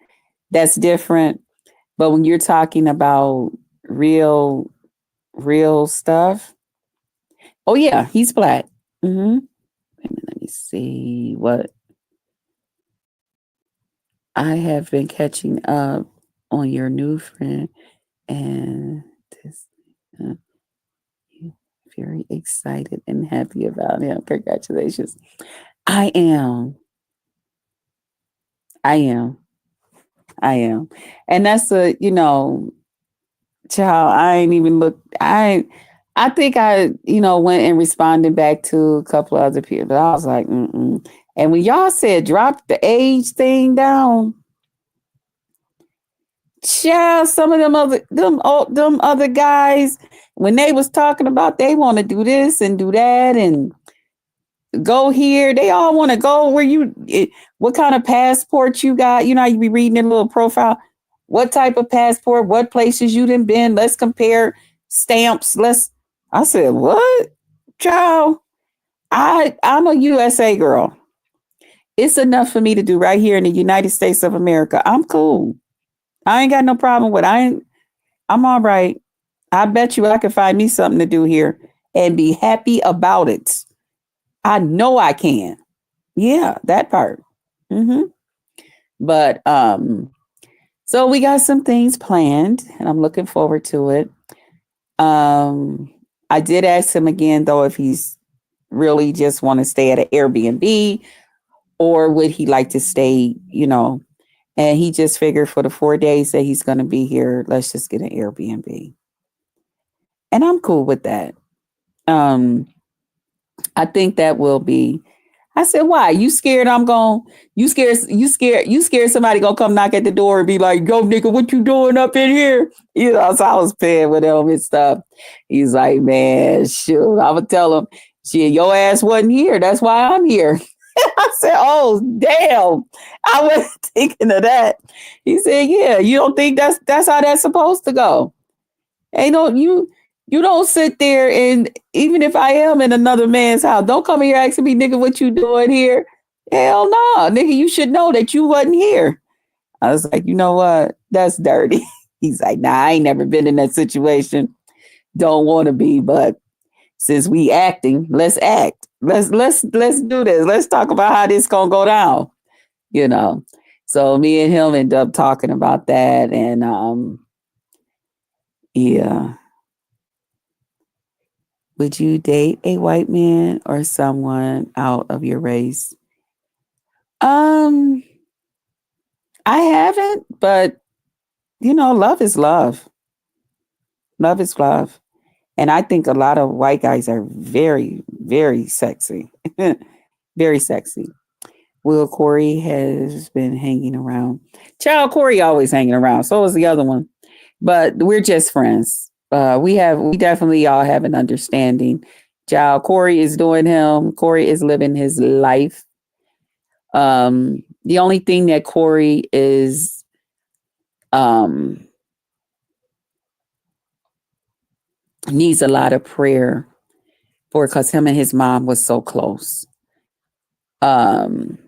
that's different. But when you're talking about real, real stuff. Oh yeah, he's black. Mm-hmm. Let me see what I have been catching up on your new friend, and this uh, you very excited and happy about him. Congratulations. I am. I am. I am. And that's a, child, I ain't even look I think went and responded back to a couple of other people, but I was like, mm-mm. And when y'all said drop the age thing down, child, some of them other guys, when they was talking about they want to do this and do that and go here, they all want to go where what kind of passport you got. You know, you be reading their little profile. What type of passport? What places you done been? Let's compare stamps. I said, what, child? I'm a USA girl. It's enough for me to do right here in the United States of America. I'm cool. I ain't got no problem with. I'm all right. I bet you I can find me something to do here and be happy about it. I know I can. Yeah, that part. Hmm. But so we got some things planned, and I'm looking forward to it. Um, I did ask him again though if he's really just want to stay at an Airbnb or would he like to stay, and he just figured for the 4 days that he's going to be here, let's just get an Airbnb. And I'm cool with that. Um, I think that will be. I said, why? You scared I'm going you scared somebody gonna come knock at the door and be like, yo, nigga, what you doing up in here? So I was playing with him and stuff. He's like, man, shoot. I would tell him, shit, your ass wasn't here. That's why I'm here. I said, oh, damn. I wasn't thinking of that. He said, yeah, you don't think that's how that's supposed to go. Ain't no you don't sit there and even if I am in another man's house, don't come here asking me, nigga, what you doing here? Hell no, nigga, you should know that you wasn't here. I was like, you know what? That's dirty. He's like, nah, I ain't never been in that situation. Don't want to be, but since we acting, let's act. Let's do this. Let's talk about how this gonna go down. You know. So me and him end up talking about that, and yeah. Would you date a white man or someone out of your race? Um, I haven't, but love is love. Love is love. And I think a lot of white guys are very, very sexy. Very sexy. Will Corey has been hanging around. Child Corey always hanging around. So is the other one. But we're just friends. We definitely all have an understanding. Child Corey is doing him. Corey is living his life. The only thing that Corey is um needs a lot of prayer for because him and his mom was so close. Um,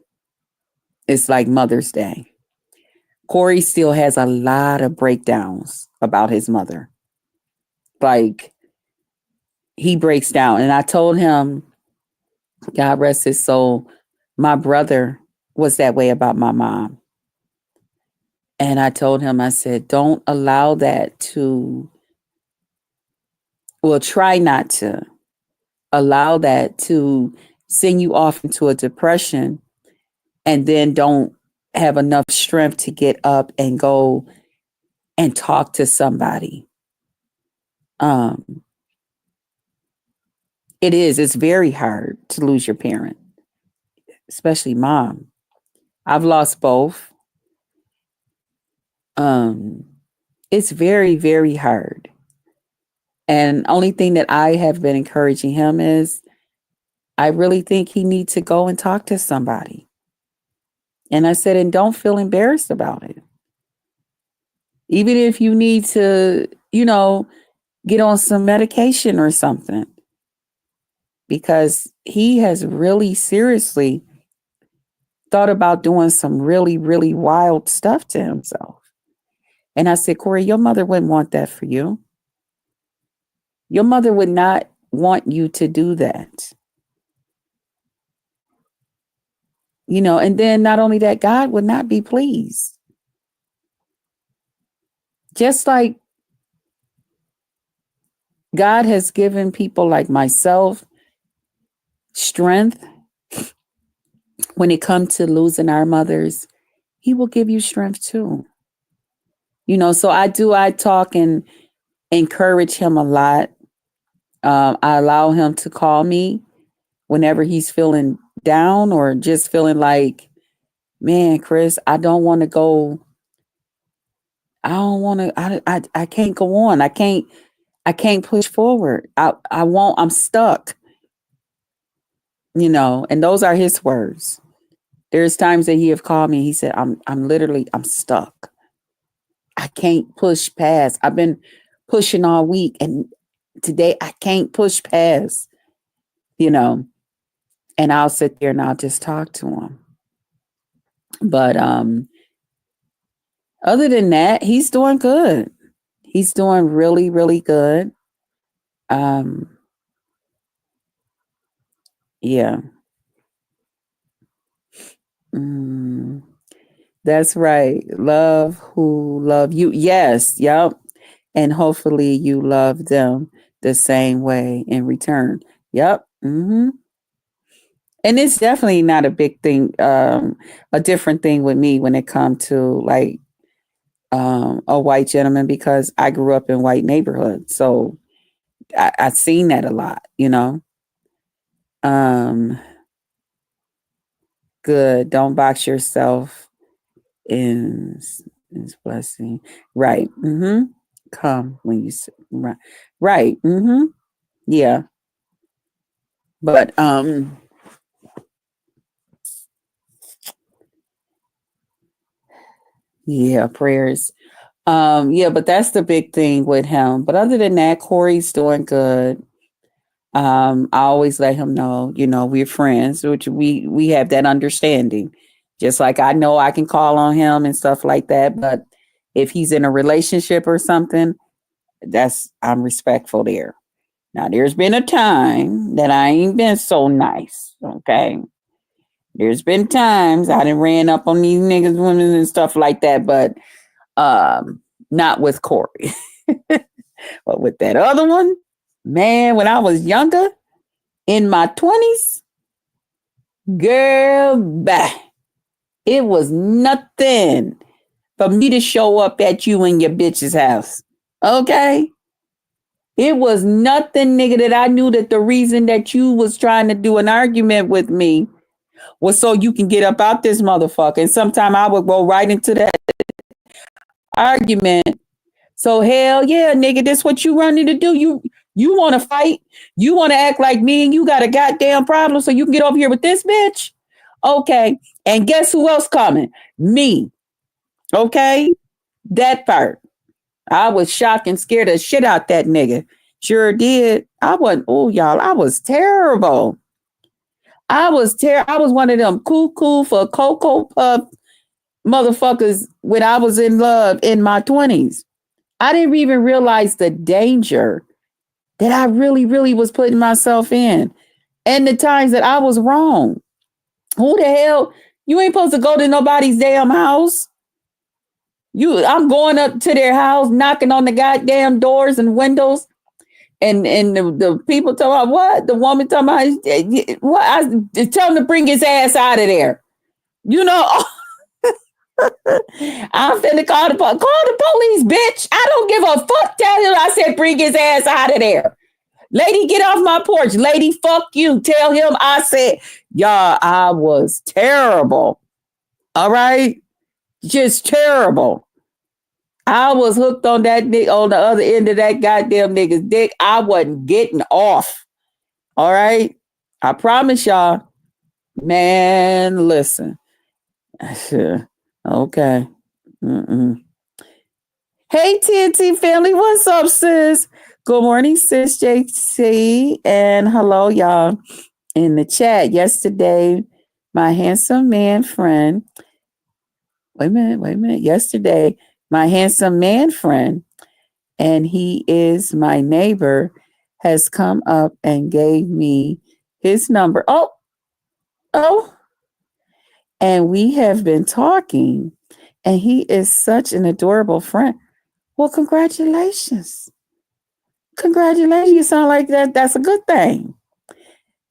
it's like Mother's Day. Corey still has a lot of breakdowns about his mother. Like he breaks down. And I told him, God rest his soul, my brother was that way about my mom. And I told him, I said, don't allow that try not to allow that to send you off into a depression and then don't have enough strength to get up and go and talk to somebody. Um, it's very hard to lose your parent, especially mom. I've lost both. Um, it's very, very hard. And only thing that I have been encouraging him is I really think he needs to go and talk to somebody. And I said, and don't feel embarrassed about it. Even if you need to, get on some medication or something, because he has really seriously thought about doing some really, really wild stuff to himself. And I said, Corey, your mother wouldn't want that for you. Your mother would not want you to do that. And then not only that, God would not be pleased. Just like God has given people like myself strength when it comes to losing our mothers, He will give you strength too. So I talk and encourage him a lot. I allow him to call me whenever he's feeling down or just feeling like, man, Chris, I don't want to go. I don't want to. I can't go on. I can't push forward. I won't. I'm stuck. And those are his words. There's times that he have called me. He said, I'm stuck. I can't push past. I've been pushing all week, and today I can't push past. You know, and I'll sit there and I'll just talk to him. But other than that, he's doing good. He's doing really, really good. Um, yeah. Mm, that's right. Love who love you. Yes. Yep. And hopefully you love them the same way in return. Yep. And it's definitely not a big thing, a different thing with me when it comes to like a white gentleman because I grew up in white neighborhoods. So I've seen that a lot. Um, good. Don't box yourself in blessing. Right. Come when you right. Right. Yeah. But yeah, prayers. Yeah, but that's the big thing with him. But other than that, Corey's doing good. I always let him know, we're friends, which we have that understanding. Just like I know I can call on him and stuff like that. But if he's in a relationship or something, I'm respectful there. Now there's been a time that I ain't been so nice. Okay. There's been times I done ran up on these niggas, women and stuff like that, but not with Corey. But with that other one, man, when I was younger, in my 20s, girl, bah, it was nothing for me to show up at you in your bitch's house. Okay? It was nothing, nigga, that I knew that the reason that you was trying to do an argument with me was so you can get up out this motherfucker. And sometime I would go right into that argument. So hell yeah, nigga, this what you running to do. You want to fight? You want to act like me and you got a goddamn problem so you can get over here with this bitch? Okay. And guess who else coming? Me. Okay? That part. I was shocked and scared the shit out that nigga. Sure did. I wasn't, oh y'all, I was terrible. I was one of them cool for Cocoa Puff motherfuckers when I was in love in my 20s. I didn't even realize the danger that I really, really was putting myself in and the times that I was wrong. Who the hell? You ain't supposed to go to nobody's damn house. I'm going up to their house, knocking on the goddamn doors and windows. And the people talking about what? The woman talking about what? I tell him to bring his ass out of there. I'm finna call the police, bitch. I don't give a fuck. Tell him I said bring his ass out of there. Lady, get off my porch. Lady, fuck you. Tell him I said, y'all, I was terrible. All right? Just terrible. I was hooked on that nigga on the other end of that goddamn nigga's dick. I wasn't getting off. All right? I promise y'all. Man, listen. Okay. Mm-mm. Hey, TNT family. What's up, sis? Good morning, sis JC. And hello, y'all. In the chat yesterday, my handsome man friend. Wait a minute. Yesterday, my handsome man friend, and he is my neighbor, has come up and gave me his number. Oh, and we have been talking, and he is such an adorable friend. Well, congratulations. Congratulations. You sound like that's a good thing.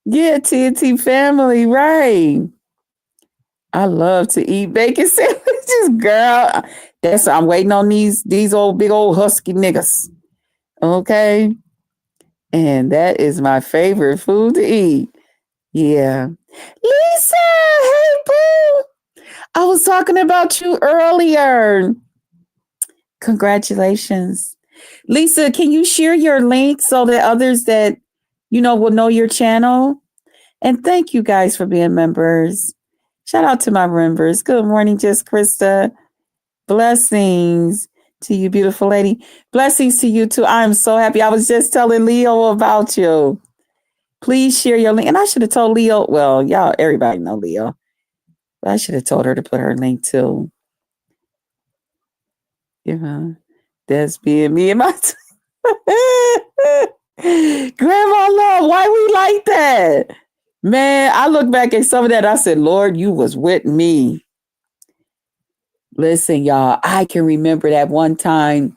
Yeah, TNT family, right. I love to eat bacon sandwiches, girl. That's I'm waiting on these old big old husky niggas. Okay. And that is my favorite food to eat. Yeah. Lisa, hey boo. I was talking about you earlier. Congratulations. Lisa, can you share your link so that others that will know your channel? And thank you guys for being members. Shout out to my members. Good morning, Just Krista. Blessings to you, beautiful lady. Blessings to you too. I'm so happy. I was just telling Leo about you. Please share your link. And I should have told Leo. Well, y'all, everybody know Leo. But I should have told her to put her link too. That's being me and my Grandma Love. Why we like that? Man, I look back at some of that. I said, Lord, you was with me. Listen, y'all, I can remember that one time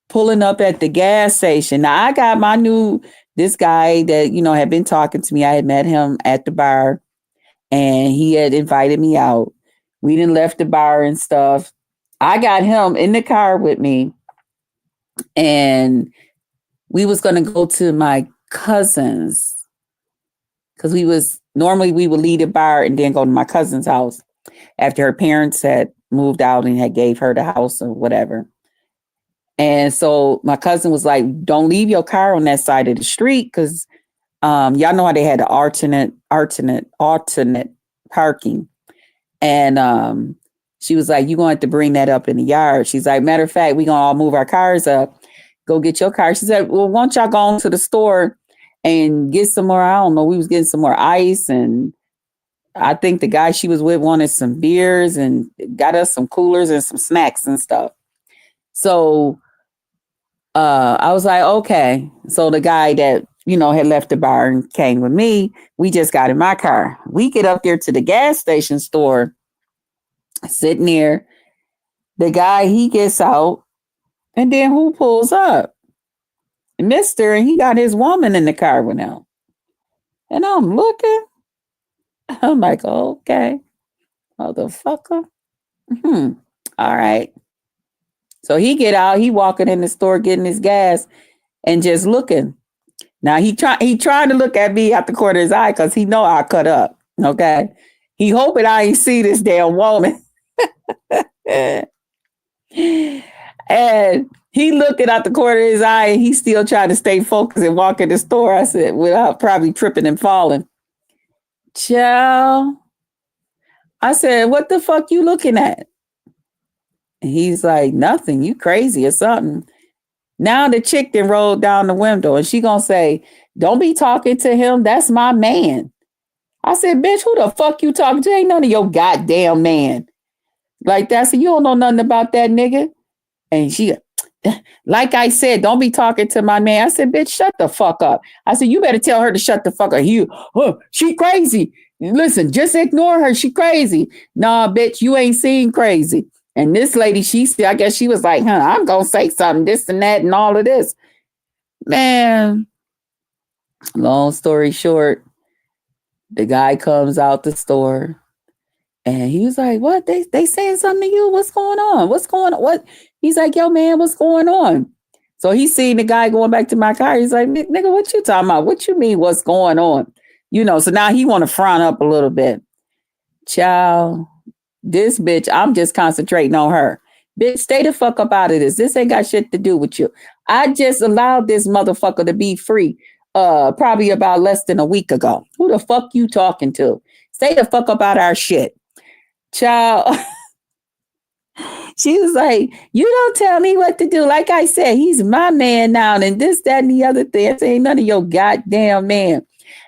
pulling up at the gas station. Now, I got this guy that, had been talking to me. I had met him at the bar and he had invited me out. We didn't left the bar and stuff. I got him in the car with me and we was going to go to my cousin's because normally we would leave the bar and then go to my cousin's house after her parents had moved out and had gave her the house or whatever. And so my cousin was like, don't leave your car on that side of the street because y'all know how they had the alternate parking. And she was like, you're going to have to bring that up in the yard. She's like, matter of fact, we're going to all move our cars up. Go get your car. She said, well, why don't y'all go into the store and get some more? I don't know. We was getting some more ice. And I think the guy she was with wanted some beers and got us some coolers and some snacks and stuff. So I was like, okay. So the guy that, had left the bar and came with me, we just got in my car. We get up there to the gas station store, sitting there. The guy, he gets out. And then who pulls up? Mister, and he got his woman in the car with him. And I'm looking. I'm like, okay, motherfucker. All right. So he get out, he walking in the store getting his gas and just looking. Now he trying to look at me out the corner of his eye because he know I cut up. Okay. He hoping I ain't see this damn woman. And he looking out the corner of his eye and he still trying to stay focused and walk in the store. I said, without probably tripping and falling. Child. I said, what the fuck you looking at? And he's like, nothing. You crazy or something. Now the chick then rolled down the window and she gonna say, don't be talking to him. That's my man. I said, bitch, who the fuck you talking to? Ain't none of your goddamn man. Like that. So you don't know nothing about that nigga. And she, like I said, don't be talking to my man. I said, bitch, shut the fuck up. I said, you better tell her to shut the fuck up. She crazy. Listen, just ignore her. She crazy. Nah, bitch, you ain't seen crazy. And this lady, I guess she was like, I'm going to say something, this and that and all of this. Man, long story short, the guy comes out the store and he was like, what? They saying something to you? What's going on? What's going on? What? He's like, yo, man, what's going on? So he seen the guy going back to my car. He's like, nigga, what you talking about? What you mean what's going on? So now he want to frown up a little bit. Child, this bitch, I'm just concentrating on her. Bitch, stay the fuck up out of this. This ain't got shit to do with you. I just allowed this motherfucker to be free probably about less than a week ago. Who the fuck you talking to? Stay the fuck up out our shit. Child. She was like, you don't tell me what to do. Like I said, he's my man now. And this, that, and the other thing. This ain't none of your goddamn man.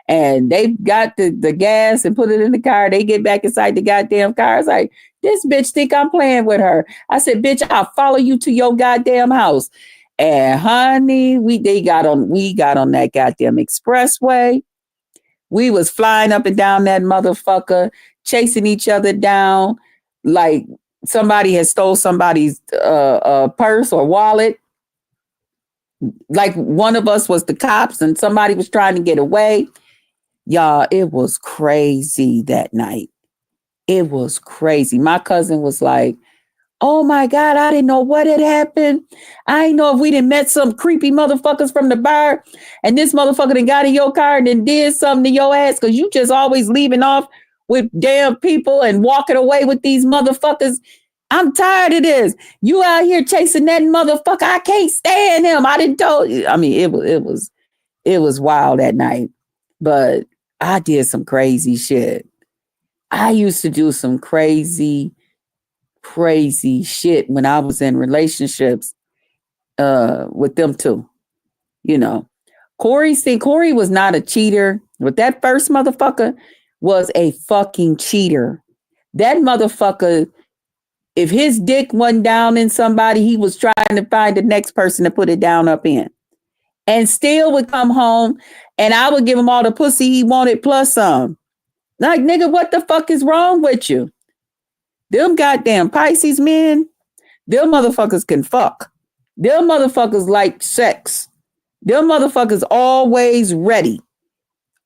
And they got the gas and put it in the car. They get back inside the goddamn car. It's like, this bitch think I'm playing with her. I said, bitch, I'll follow you to your goddamn house. And honey, we got on that goddamn expressway. We was flying up and down that motherfucker, chasing each other down like somebody had stole somebody's purse or wallet. Like one of us was the cops and somebody was trying to get away. Y'all, it was crazy that night. It was crazy. My cousin was like, oh my God, I didn't know what had happened. I didn't know if we didn't met some creepy motherfuckers from the bar and this motherfucker done got in your car and then did something to your ass because you just always leaving off with damn people and walking away with these motherfuckers. I'm tired of this. You out here chasing that motherfucker. I can't stand him. I didn't tell you. I mean, it was wild that night. But I did some crazy shit. I used to do some crazy shit when I was in relationships with them too. You know, Corey was not a cheater, but that first motherfucker was a fucking cheater. That motherfucker, if his dick went down in somebody, he was trying to find the next person to put it down up in. And still would come home and I would give him all the pussy he wanted plus some. Like, nigga, what the fuck is wrong with you? Them goddamn Pisces men, them motherfuckers can fuck. Them motherfuckers like sex. Them motherfuckers always ready.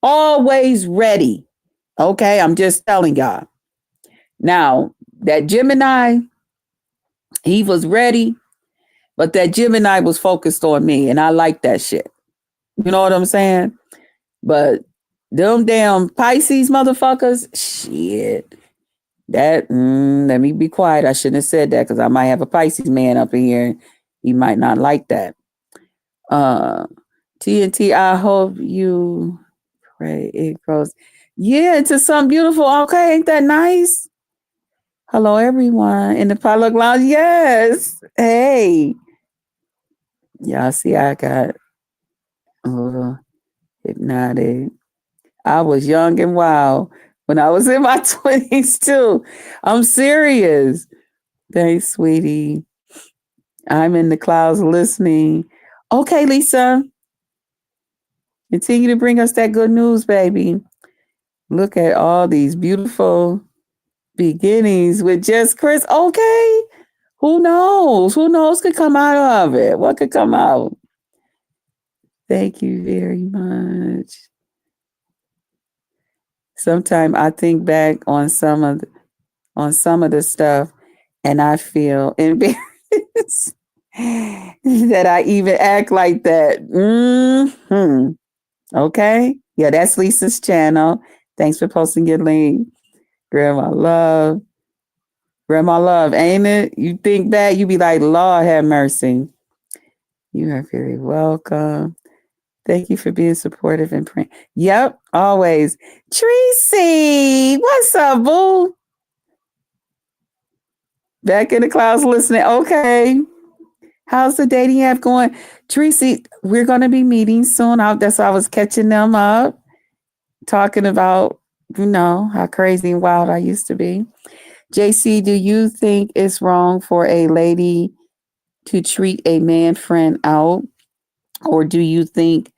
Always ready. Okay, I'm just telling y'all. Now, that Gemini, he was ready, but that Gemini was focused on me, and I like that shit. You know what I'm saying? But them damn Pisces motherfuckers, shit. Let me be quiet. I shouldn't have said that because I might have a Pisces man up in here. He might not like that. TNT, I hope you pray it grows. Yeah, into something beautiful. Okay, ain't that nice? Hello, everyone in the Potluck Lounge. Yes. Hey. Y'all see, I got hypnotic. I was young and wild when I was in my 20s, too. I'm serious. Thanks, sweetie. I'm in the clouds listening. Okay, Lisa. Continue to bring us that good news, baby. Look at all these beautiful beginnings with just Chris. Okay. Who knows? Who knows could come out of it? What could come out? Thank you very much. Sometimes I think back on some of the stuff and I feel embarrassed that I even act like that. Mm-hmm. Okay. Yeah, that's Lisa's channel. Thanks for posting your link. Grandma love. Grandma love, ain't it? You think back, you be like, Lord have mercy. You are very welcome. Thank you for being supportive and praying. Yep, always. Tracy, what's up, boo? Back in the clouds listening. Okay. How's the dating app going? Tracy, we're going to be meeting soon. That's why I was catching them up, talking about, how crazy and wild I used to be. JC, do you think it's wrong for a lady to treat a man friend out? Or do you think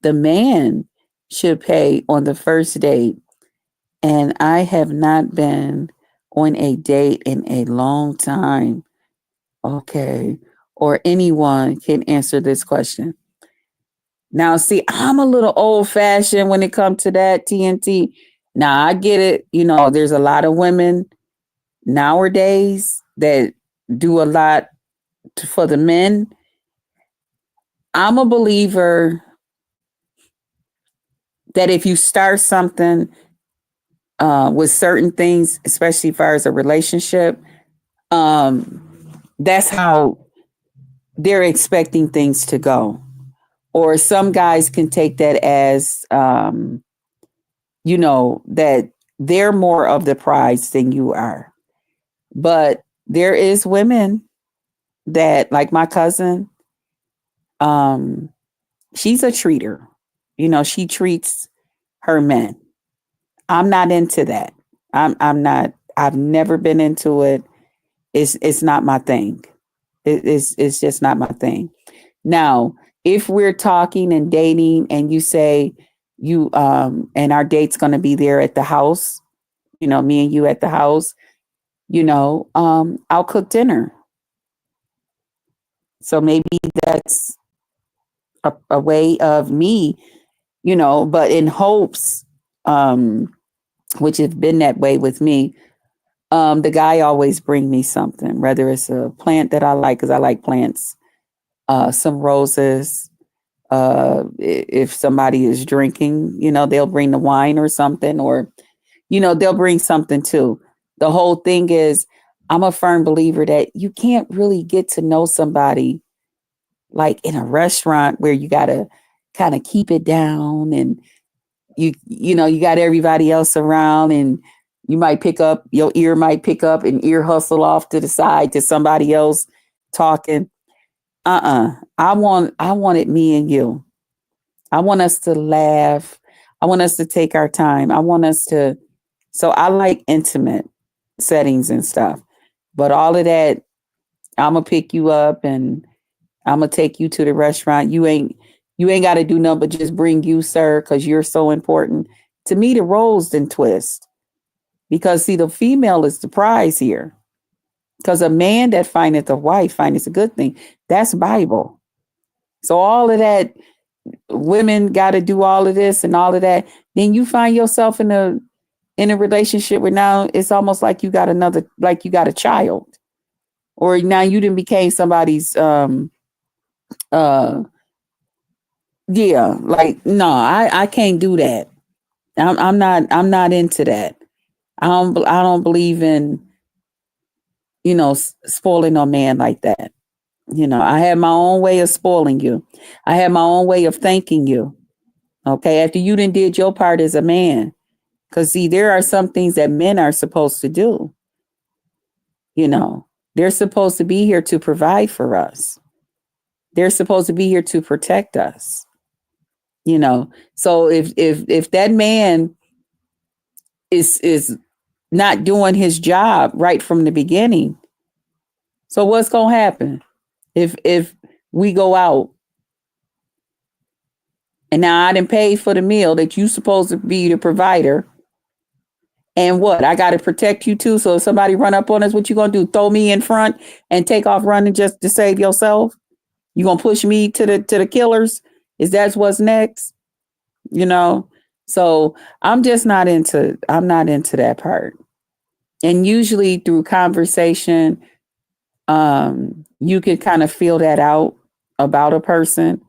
the man should pay on the first date? And I have not been on a date in a long time. Okay. Or anyone can answer this question. Now, see, I'm a little old fashioned when it comes to that, TNT. Now, I get it. There's a lot of women nowadays that do a lot for the men. I'm a believer that if you start something with certain things, especially as far as a relationship, that's how they're expecting things to go. Or some guys can take that as, that they're more of the prize than you are. But there is women that, like my cousin, she's a treater. She treats her men. I'm not into that. I'm not. I've never been into it. It's not my thing. It's just not my thing. Now, if we're talking and dating and you say you and our date's going to be there at the house, me and you at the house, I'll cook dinner. So maybe that's a way of me, but in hopes, um, which has been that way with me. The guy always bring me something, whether it's a plant that I like, because I like plants, some roses. If somebody is drinking, they'll bring the wine or something, or, they'll bring something too. The whole thing is, I'm a firm believer that you can't really get to know somebody like in a restaurant where you got to kind of keep it down, and you got everybody else around, and you might pick up, your ear might pick up and ear hustle off to the side to somebody else talking. I want it me and you. I want us to laugh. I want us to take our time. I want us to, so I like intimate settings and stuff. But all of that, I'm gonna pick you up and I'm gonna take you to the restaurant. You ain't got to do nothing but just bring you, sir, because you're so important. To me, the roles then twist. Because see, the female is the prize here. Because a man that findeth a wife findeth a good thing. That's Bible. So all of that, women got to do all of this and all of that. Then you find yourself in a relationship where now it's almost like you got a child, or now you didn't became somebody's uh yeah, like no, I can't do that. I'm not into that. I don't believe in spoiling a man like that. I have my own way of spoiling you. I have my own way of thanking you. Okay, after you done did your part as a man, because see, there are some things that men are supposed to do. You know, they're supposed to be here to provide for us. They're supposed to be here to protect us. So if that man is not doing his job right from the beginning, so what's gonna happen if we go out and now I didn't pay for the meal that you supposed to be the provider, and what I got to protect you too. So if somebody run up on us, what you gonna do? Throw me in front and take off running just to save yourself? You gonna push me to the killers? Is that what's next? You know. So I'm not into that part. And usually through conversation, you can kind of feel that out about a person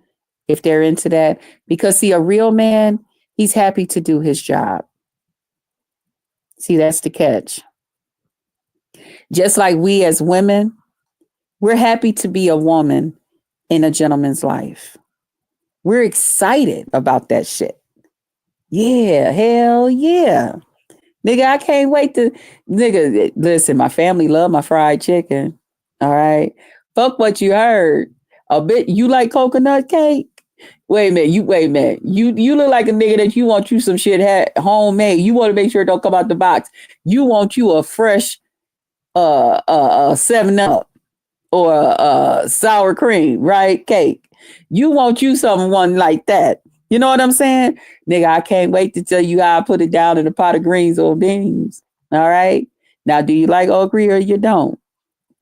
if they're into that. Because see, a real man, he's happy to do his job. See, that's the catch. Just like we as women, we're happy to be a woman in a gentleman's life. We're excited about that shit. Yeah, hell yeah. Nigga, I can't wait to listen, my family love my fried chicken. All right. Fuck what you heard. A bit you like coconut cake? Wait a minute. You look like a nigga that you want you some shit homemade. You want to make sure it don't come out the box. You want you a fresh 7 Up or sour cream, right? Cake. You want you someone like that. You know what I'm saying? Nigga, I can't wait to tell you how I put it down in a pot of greens or beans. All right. Now, do you like okra or you don't?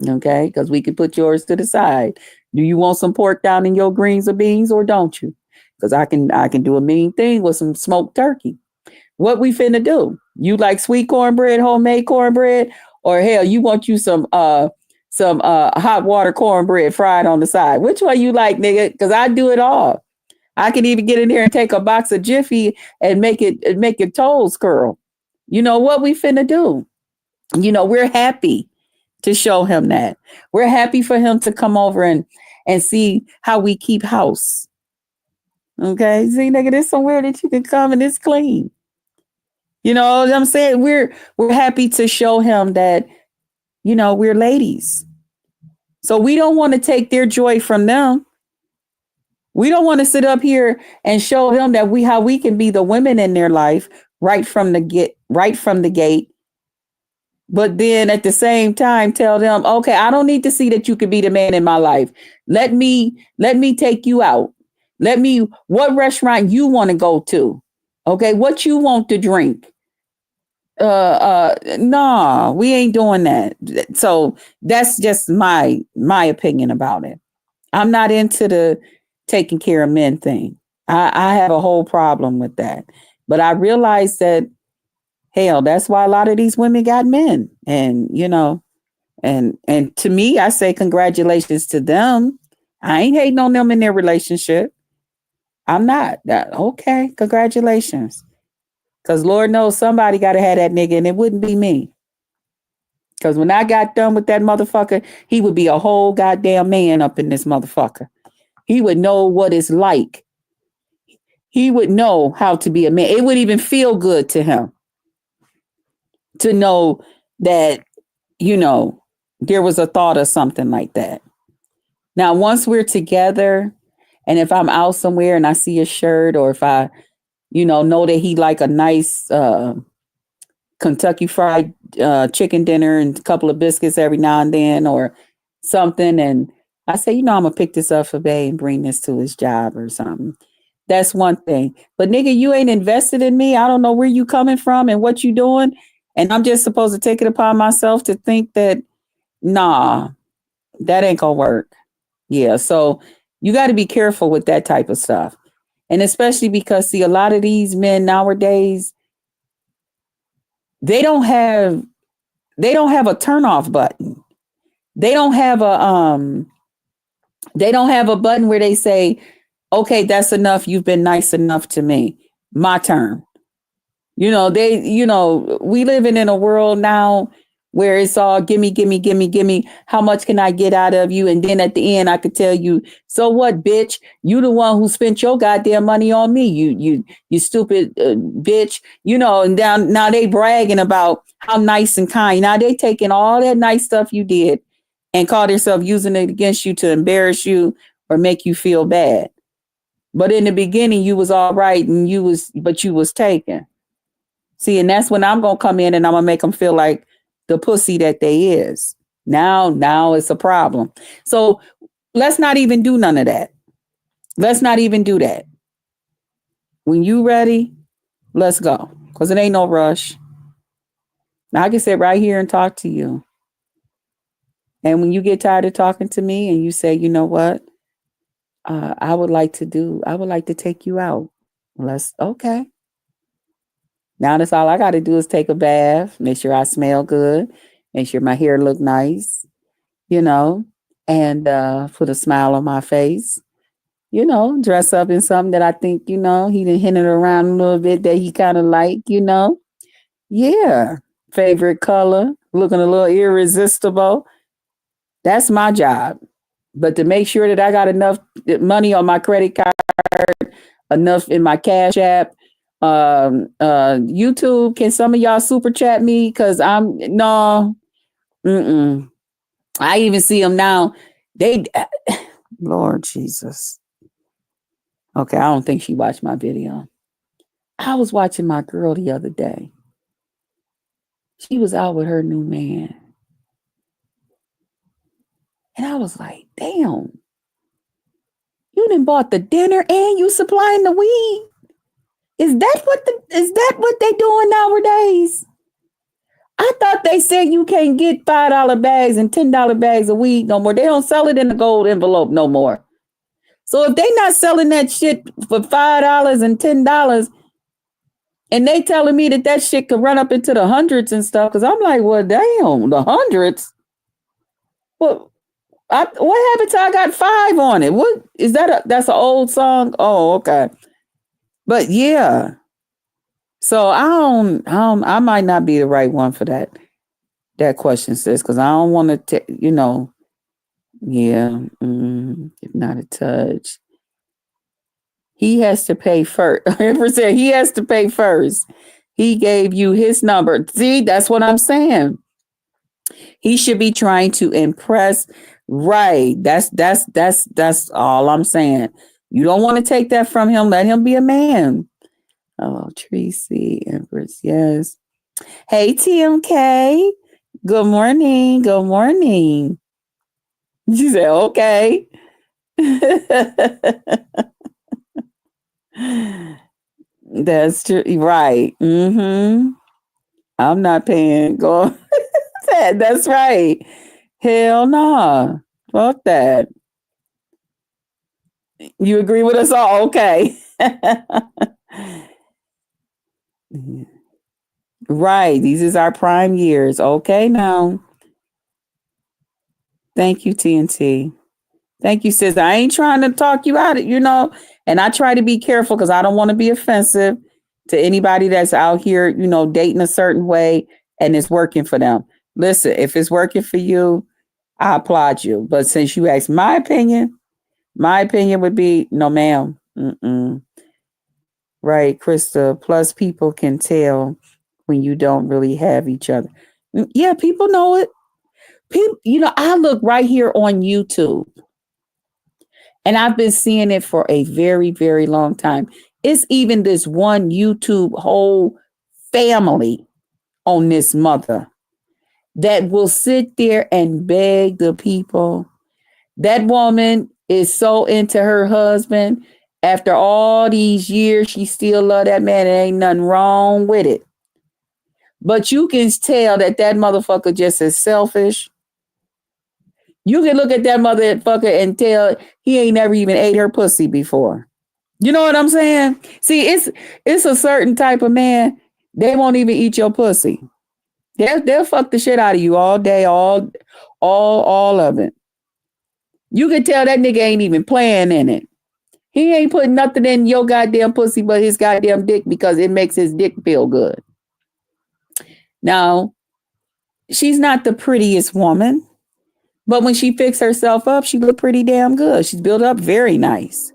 Okay. Because we can put yours to the side. Do you want some pork down in your greens or beans or don't you? Because I can do a mean thing with some smoked turkey. What we finna do? You like sweet cornbread, homemade cornbread, or hell, you want you some hot water cornbread fried on the side? Which one you like, nigga? Because I do it all. I can even get in there and take a box of Jiffy and make your toes curl. You know what we finna do? We're happy to show him that. We're happy for him to come over and see how we keep house. Okay, see, nigga, there's somewhere that you can come and it's clean. You know what I'm saying? We're happy to show him that, we're ladies. So we don't want to take their joy from them. We don't want to sit up here and show them that how we can be the women in their life right from the gate, But then at the same time tell them, okay, I don't need to see that you could be the man in my life. Let me take you out. Let me what restaurant you want to go to. Okay, what you want to drink. Nah, we ain't doing that. So that's just my opinion about it. I'm not into the taking care of men thing. I have a whole problem with that. But I realize that hell, that's why a lot of these women got men. And and to me, I say congratulations to them. I ain't hating on them in their relationship. I'm not. Okay, congratulations. Because Lord knows somebody got to have that nigga, and it wouldn't be me. Because when I got done with that motherfucker, he would be a whole goddamn man up in this motherfucker. He would know what it's like. He would know how to be a man. It would even feel good to him to know that, there was a thought of something like that. Now, once we're together, and if I'm out somewhere and I see a shirt, or if I, know that he like a nice Kentucky fried chicken dinner and a couple of biscuits every now and then or something. And I say, I'm going to pick this up for Bay and bring this to his job or something. That's one thing. But nigga, you ain't invested in me. I don't know where you coming from and what you doing. And I'm just supposed to take it upon myself to think that, nah, that ain't going to work. Yeah. So you got to be careful with that type of stuff. And especially because, see, a lot of these men nowadays, they don't have a turn off button. They don't have a button where they say, okay, that's enough. You've been nice enough to me. My turn. We living in a world now where it's all gimme, gimme, gimme, gimme. How much can I get out of you? And then at the end, I could tell you, so what, bitch? You the one who spent your goddamn money on me. You stupid bitch. And now they bragging about how nice and kind. Now they taking all that nice stuff you did and call themselves using it against you to embarrass you or make you feel bad. But in the beginning, you was all right, and you was taken. See, and that's when I'm going to come in and I'm going to make them feel like the pussy that they is. Now it's a problem. So let's not even do none of that. Let's not even do that. When you ready, let's go. Because it ain't no rush. Now I can sit right here and talk to you. And when you get tired of talking to me and you say, you know what? I would like to take you out. Okay. Now that's all I got to do is take a bath, make sure I smell good, make sure my hair look nice, and put a smile on my face, dress up in something that I think, he done hinted around a little bit that he kind of like, Yeah. Favorite color, looking a little irresistible. That's my job. But to make sure that I got enough money on my credit card, enough in my Cash App, YouTube, can some of y'all super chat me? Because no, I even see them now. Lord Jesus. Okay, I don't think she watched my video. I was watching my girl the other day. She was out with her new man. And I was like, damn, you done bought the dinner and you supplying the weed. Is that what they doing nowadays? I thought they said you can't get $5 bags and $10 bags of weed no more. They don't sell it in a gold envelope no more. So if they not selling that shit for $5 and $10, and they telling me that shit could run up into the hundreds and stuff, because I'm like, well, damn, the hundreds. Well, what happened to I got 5 on it? What is that? That's an old song. Oh, okay. But yeah. So I might not be the right one for that question, sis, because I don't want to, yeah, if not a touch. He has to pay first. Ever said he has to pay first. He gave you his number. See, that's what I'm saying. He should be trying to impress. Right. That's all I'm saying. You don't want to take that from him. Let him be a man. Oh, Tracy, Empress, yes. Hey, TMK. Good morning. Good morning. She said, okay. That's true. Right. Mm-hmm. I'm not paying. Go. That's right. Hell no. Fuck that. You agree with us all? Okay. Right. These is our prime years. Okay, now. Thank you, TNT. Thank you, sis. I ain't trying to talk you out of. And I try to be careful because I don't want to be offensive to anybody that's out here, dating a certain way and it's working for them. Listen, if it's working for you, I applaud you. But since you asked my opinion would be no, ma'am. Mm-mm. Right, Krista. Plus, people can tell when you don't really have each other. Yeah, people know it. People, I look right here on YouTube and I've been seeing it for a very, very long time. It's even this one YouTube whole family on this mother that will sit there and beg the people. That woman is so into her husband. After all these years, she still love that man. There ain't nothing wrong with it. But you can tell that motherfucker just is selfish. You can look at that motherfucker and tell he ain't never even ate her pussy before. You know what I'm saying? See, it's a certain type of man. They won't even eat your pussy. They'll fuck the shit out of you all day, all of it. You can tell that nigga ain't even playing in it. He ain't putting nothing in your goddamn pussy but his goddamn dick because it makes his dick feel good. Now, she's not the prettiest woman, but when she fixed herself up, she looked pretty damn good. She's built up very nice,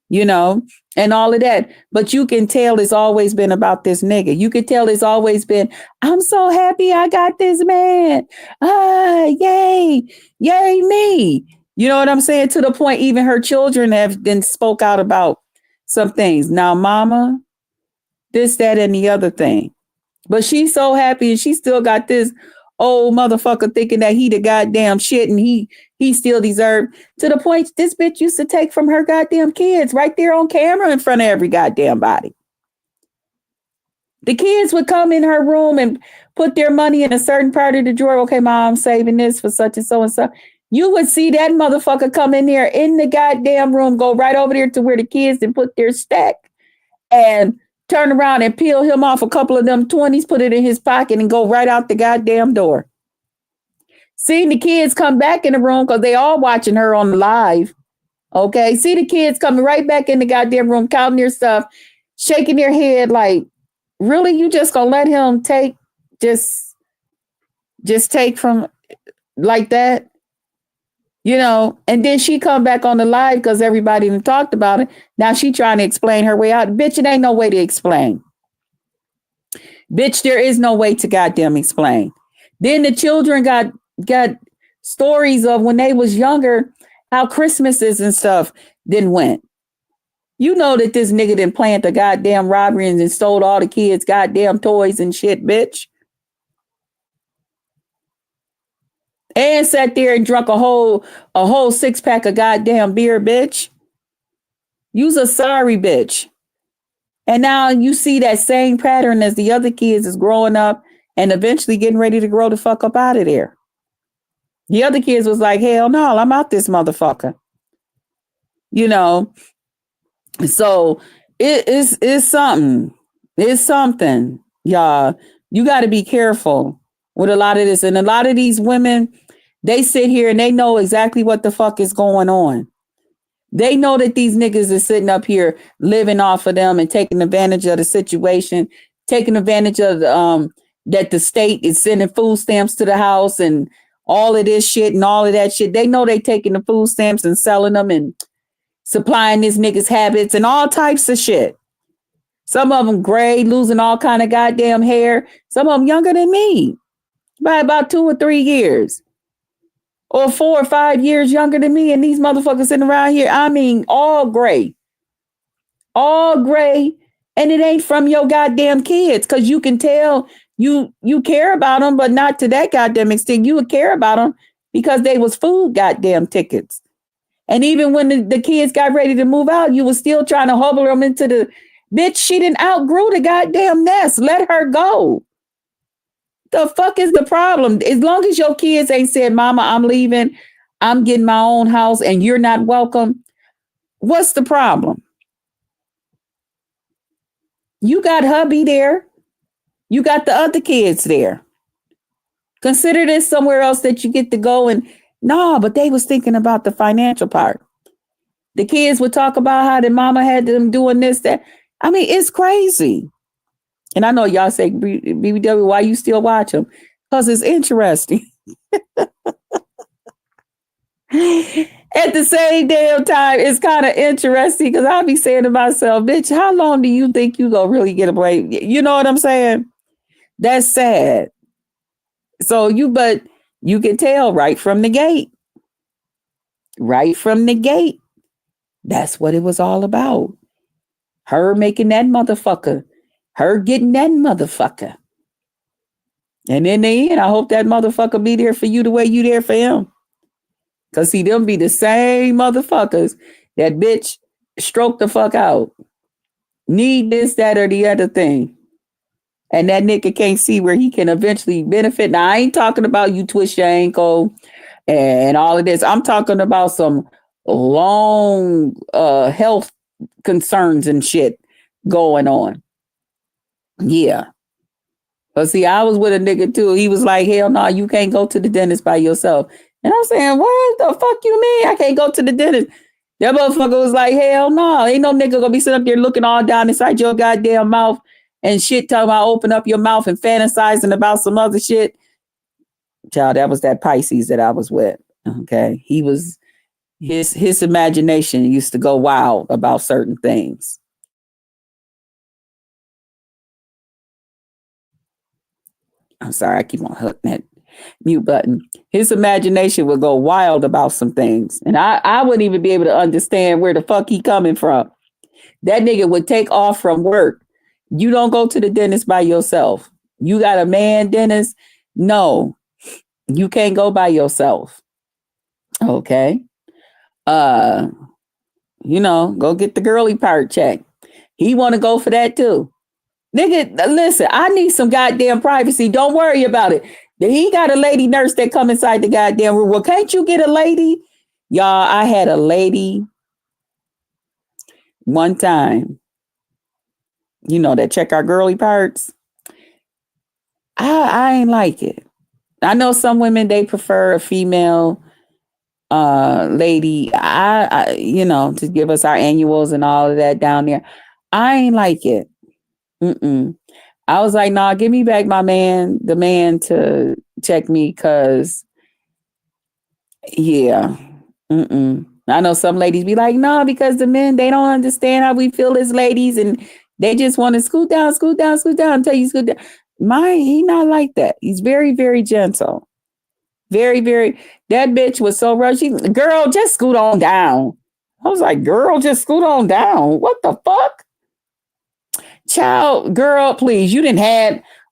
you know, and all of that. But you can tell it's always been about this nigga. You can tell it's always been, I'm so happy I got this man. Ah, yay, yay me. You know what I'm saying? To the point, even her children have then spoke out about some things. Now, mama, this, that, and the other thing. But she's so happy and she still got this old motherfucker thinking that he the goddamn shit and he still deserved, to the point this bitch used to take from her goddamn kids right there on camera in front of every goddamn body. The kids would come in her room and put their money in a certain part of the drawer. Okay, mom, I'm saving this for such and so and so. You would see that motherfucker come in there in the goddamn room, go right over there to where the kids and put their stack and turn around and peel him off a couple of them 20s, put it in his pocket and go right out the goddamn door. Seeing the kids come back in the room because they all watching her on the live. Okay. See the kids coming right back in the goddamn room, counting their stuff, shaking their head like, really? You just gonna let him take just take from like that? And then she come back on the live because everybody done talked about it. Now she trying to explain her way out. Bitch, it ain't no way to explain. Bitch, there is no way to goddamn explain. Then the children got stories of when they was younger, how Christmases and stuff then went. You know that this nigga didn't plant the goddamn robbery and stole all the kids' goddamn toys and shit, bitch. And sat there and drunk a whole 6-pack of goddamn beer, bitch. You's a sorry bitch. And now you see that same pattern as the other kids is growing up and eventually getting ready to grow the fuck up out of there. The other kids was like, hell no, I'm out this motherfucker. So it's something. It's something, y'all. You got to be careful with a lot of this. And a lot of these women, they sit here and they know exactly what the fuck is going on. They know that these niggas is sitting up here living off of them and taking advantage of the situation, taking advantage of that the state is sending food stamps to the house and all of this shit and all of that shit. They know they taking the food stamps and selling them and supplying these niggas habits and all types of shit. Some of them gray, losing all kind of goddamn hair. Some of them younger than me by about 2 or 3 years. Or 4 or 5 years younger than me. And these motherfuckers sitting around here, I mean, all gray. All gray And it ain't from your goddamn kids, because you can tell you care about them, but not to that goddamn extent. You would care about them because they was food goddamn tickets. And even when the kids got ready to move out, you was still trying to hobble them into the bitch. She didn't outgrew the goddamn nest. Let her go. The fuck is the problem? As long as your kids ain't said, Mama, I'm leaving, I'm getting my own house, and you're not welcome, what's the problem? You got hubby there. You got the other kids there. Consider this somewhere else that you get to go. And no, but they was thinking about the financial part. The kids would talk about how their mama had them doing this, that. I mean, it's crazy. And I know y'all say, BBW, why you still watch them? Because it's interesting. At the same damn time, it's kind of interesting because I'll be saying to myself, bitch, how long do you think you gonna really get away? You know what I'm saying? That's sad. But you can tell right from the gate. Right from the gate. That's what it was all about. Her making that motherfucker. Her getting that motherfucker. And in the end, I hope that motherfucker be there for you the way you there for him. Because see, them be the same motherfuckers that bitch stroke the fuck out. Need this, that, or the other thing. And that nigga can't see where he can eventually benefit. Now, I ain't talking about you twist your ankle and all of this. I'm talking about some long health concerns and shit going on. Yeah. But see, I was with a nigga too. He was like, hell no, you can't go to the dentist by yourself. And I'm saying, what the fuck you mean? I can't go to the dentist. That motherfucker was like, hell no. Ain't no nigga gonna be sitting up there looking all down inside your goddamn mouth and shit, talking about open up your mouth and fantasizing about some other shit. Child, that was that Pisces that I was with. Okay. He was his imagination used to go wild about certain things. I'm sorry, I keep on hitting that mute button. His imagination would go wild about some things. And I wouldn't even be able to understand where the fuck he coming from. That nigga would take off from work. You don't go to the dentist by yourself. You got a man dentist? No, you can't go by yourself. Okay. Go get the girly part checked. He want to go for that too. Nigga, listen, I need some goddamn privacy. Don't worry about it. He got a lady nurse that come inside the goddamn room. Well, can't you get a lady? Y'all, I had a lady one time, that check our girly parts. I ain't like it. I know some women, they prefer a female lady, to give us our annuals and all of that down there. I ain't like it. I was like, nah, give me back the man to check me, because, yeah. I know some ladies be like, no, because the men, they don't understand how we feel as ladies, and they just want to scoot down until you scoot down. He not like that. He's very, very gentle. Very, very. That bitch was so rushy. Girl, just scoot on down. I was like, girl, just scoot on down. What the fuck? Child, girl, please. You didn't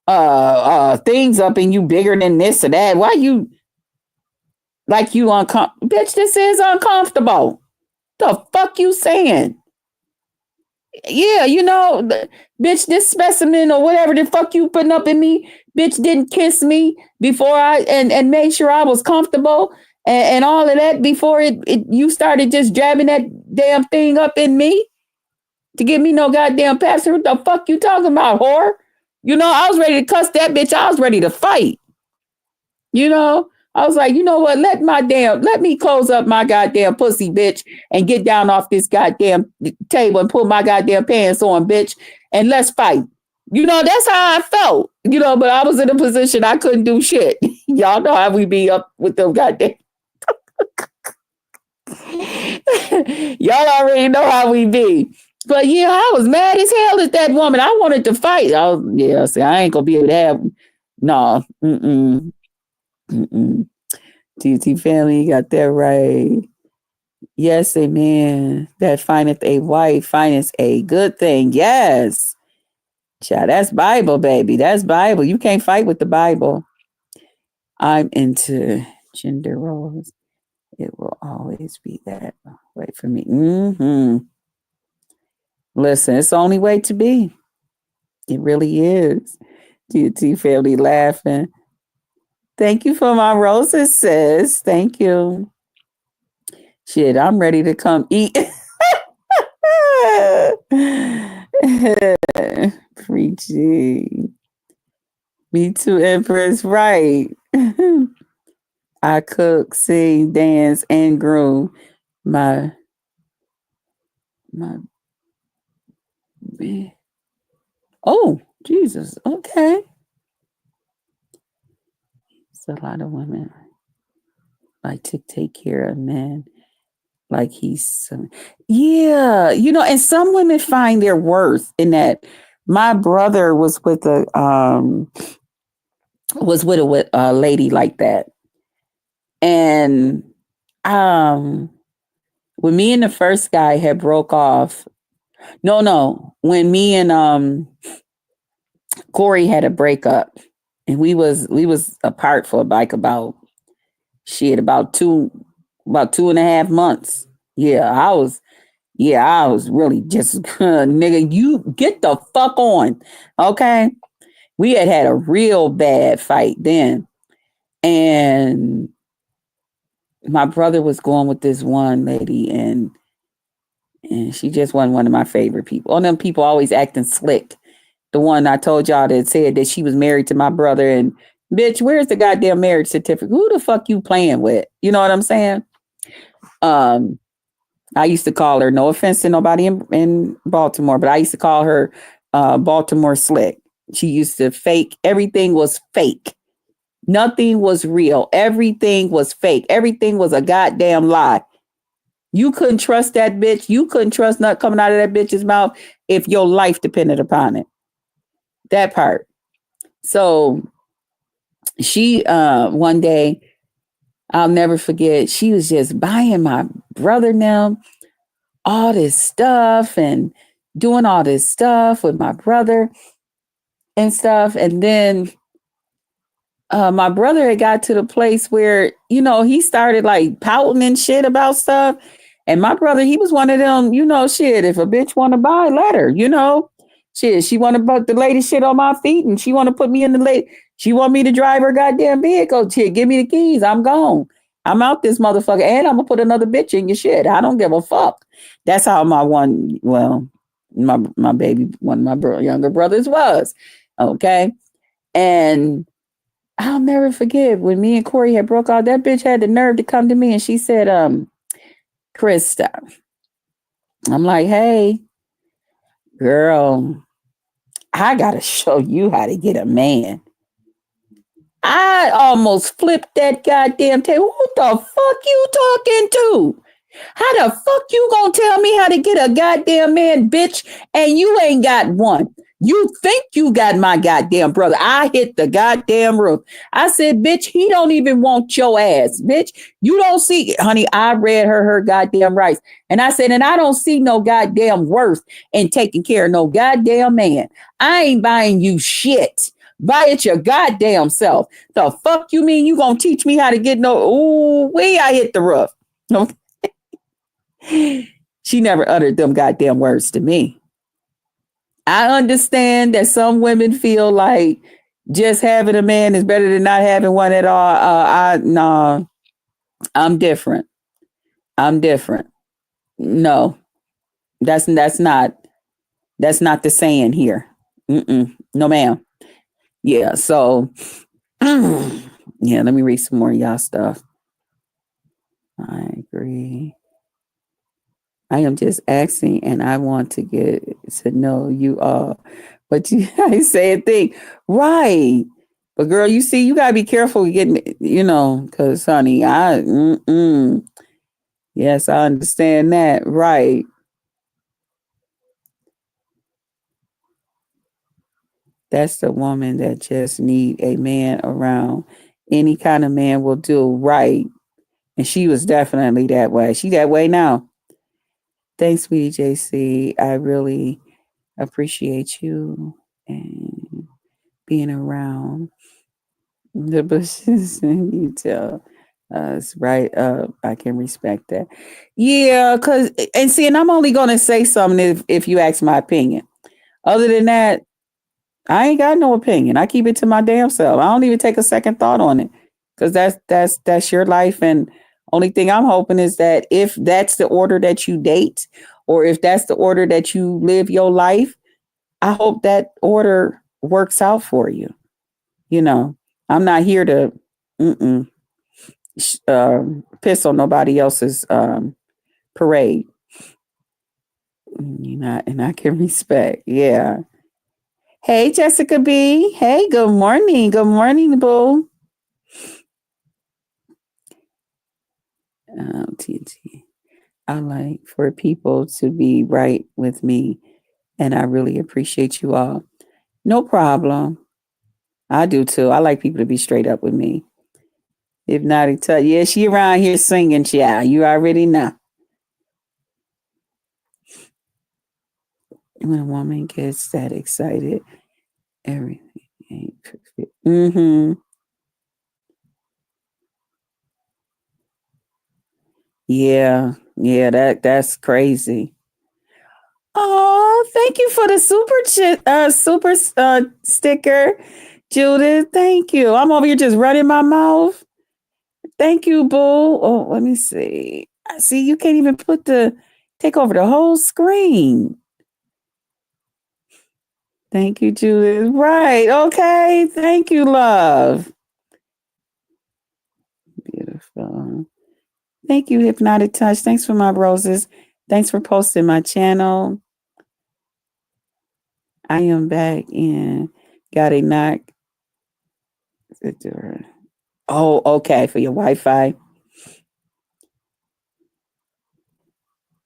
have things up in you bigger than this or that. Why you like you uncomfortable? Bitch, this is uncomfortable. The fuck you saying? Yeah, bitch, this specimen or whatever the fuck you putting up in me, bitch, didn't kiss me before and made sure I was comfortable and all of that before you started just jabbing that damn thing up in me to give me no goddamn passer. What the fuck you talking about, whore? I was ready to cuss that bitch. I was ready to fight. I was like, you know what? Let me close up my goddamn pussy, bitch, and get down off this goddamn table and put my goddamn pants on, bitch, and let's fight. That's how I felt, but I was in a position I couldn't do shit. Y'all know how we be up with them goddamn. Y'all already know how we be. But yeah, I was mad as hell at that woman. I wanted to fight. See, I ain't gonna be able to have, no, TT family, you got that right. Yes, amen. That findeth a wife, findeth a good thing. Yes. Child, that's Bible, baby. That's Bible. You can't fight with the Bible. I'm into gender roles. It will always be that way for me. Listen, it's the only way to be. It really is. TT family laughing. Thank you for my roses, sis. Thank you. Shit, I'm ready to come eat. Preaching. Me too, Empress. Right. I cook, sing, dance, and groom. My my oh Jesus. Okay. It's a lot of women like to take care of men like he's some, yeah, and some women find their worth in that. My brother was with a lady like that. And um when me and the first guy had broke off, no, when me and Corey had a breakup, and we was apart for like about shit about 2.5 months. Yeah, I was really just nigga, you get the fuck on. Okay. We had a real bad fight then. And my brother was going with this one lady, and she just wasn't one of my favorite people. All them people always acting slick. The one I told y'all that said that she was married to my brother, and bitch, where's the goddamn marriage certificate? Who the fuck you playing with? You know what I'm saying? Um, I used to call her, no offense to nobody in Baltimore, but I used to call her Baltimore Slick. She used to fake, everything was fake. Nothing was real. Everything was fake. Everything was a goddamn lie. You couldn't trust that bitch. You couldn't trust nothing coming out of that bitch's mouth if your life depended upon it. That part. So she one day, I'll never forget, she was just buying my brother now all this stuff and doing all this stuff with my brother and stuff. And then my brother had got to the place where, he started like pouting and shit about stuff. And my brother, he was one of them, shit, if a bitch want to buy, let her, Shit, she want to put the lady shit on my feet and she want to put me in the late. She want me to drive her goddamn vehicle. Shit, give me the keys. I'm gone. I'm out this motherfucker. And I'm going to put another bitch in your shit. I don't give a fuck. That's how my baby, one of my younger brothers was. Okay. And I'll never forget when me and Corey had broke out, that bitch had the nerve to come to me and she said, Krista. I'm like, hey, girl, I gotta show you how to get a man. I almost flipped that goddamn table. Who the fuck you talking to? How the fuck you gonna tell me how to get a goddamn man, bitch, and you ain't got one? You think you got my goddamn brother. I hit the goddamn roof. I said, bitch, he don't even want your ass, bitch. You don't see, honey, I read her goddamn rights. And I said, and I don't see no goddamn worth in taking care of no goddamn man. I ain't buying you shit. Buy it your goddamn self. The fuck you mean you gonna teach me how to get no, ooh, I hit the roof. No. She never uttered them goddamn words to me. I understand that some women feel like just having a man is better than not having one at all. No, I'm different. I'm different. No, that's not the saying here. No, ma'am. Yeah. So, yeah. Let me read some more of y'all stuff. I agree. I am just asking, and I want to get to know you all. But I say a thing, right? But girl, you see, you gotta be careful getting, because honey, yes, I understand that, right? That's the woman that just need a man around. Any kind of man will do, right? And she was definitely that way. She that way now. Thanks, sweetie JC. I really appreciate you and being around the bushes and you tell us right up. I can respect that. Yeah, cause and see, and I'm only gonna say something if you ask my opinion. Other than that, I ain't got no opinion. I keep it to my damn self. I don't even take a second thought on it. Cause that's your life. And only thing I'm hoping is that if that's the order that you date, or if that's the order that you live your life, I hope that order works out for you. You know, I'm not here to mm-mm, piss on nobody else's parade. You know, and I can respect. Yeah. Hey, Jessica B. Hey, good morning. Good morning, boo. TT. I like for people to be right with me, and I really appreciate you all. No problem. I do too. I like people to be straight up with me. If not, he tell you, yeah, she around here singing, child. You already know. When a woman gets that excited, everything ain't perfect. Mm-hmm. Yeah, yeah, that's crazy. Oh, thank you for the super sticker, Judith. Thank you. I'm over here just running my mouth. Thank you, boo. Oh, let me see. I see you can't even take over the whole screen. Thank you, Judith. Right. Okay. Thank you, love. Beautiful. Thank you, Hypnotic Touch. Thanks for my roses. Thanks for posting my channel. I am back in. Got a knock. Oh, okay. For your Wi Fi.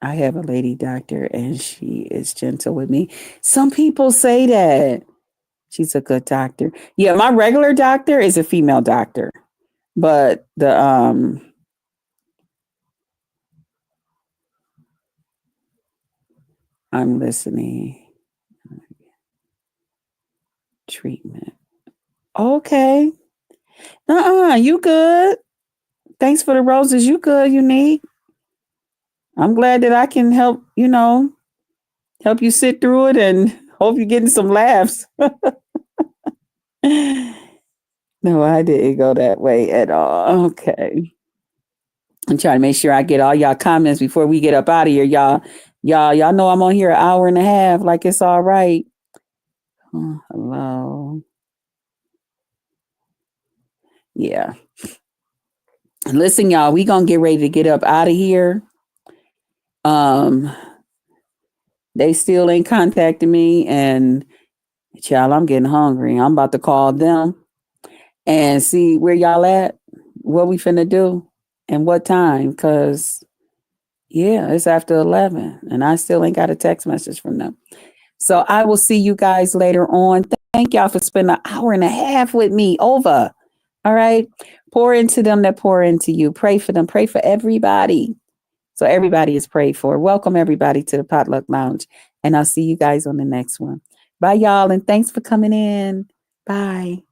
I have a lady doctor and she is gentle with me. Some people say that. She's a good doctor. Yeah, my regular doctor is a female doctor. But the I'm listening. Treatment. Okay. You good. Thanks for the roses. You good, Unique. I'm glad that I can help you sit through it and hope you're getting some laughs. No, I didn't go that way at all. Okay. I'm trying to make sure I get all y'all comments before we get up out of here, y'all. Y'all know I'm on here an hour and a half, like it's all right. Oh, hello. Yeah. Listen, y'all, we gonna get ready to get up out of here. Um, they still ain't contacting me, and child, I'm getting hungry. I'm about to call them and see where y'all at, what we finna do, and what time. Cause yeah, it's after 11, and I still ain't got a text message from them. So I will see you guys later on. Thank y'all for spending an hour and a half with me. Over. All right. Pour into them that pour into you. Pray for them. Pray for everybody. So everybody is prayed for. Welcome everybody to the Potluck Lounge. And I'll see you guys on the next one. Bye, y'all. And thanks for coming in. Bye.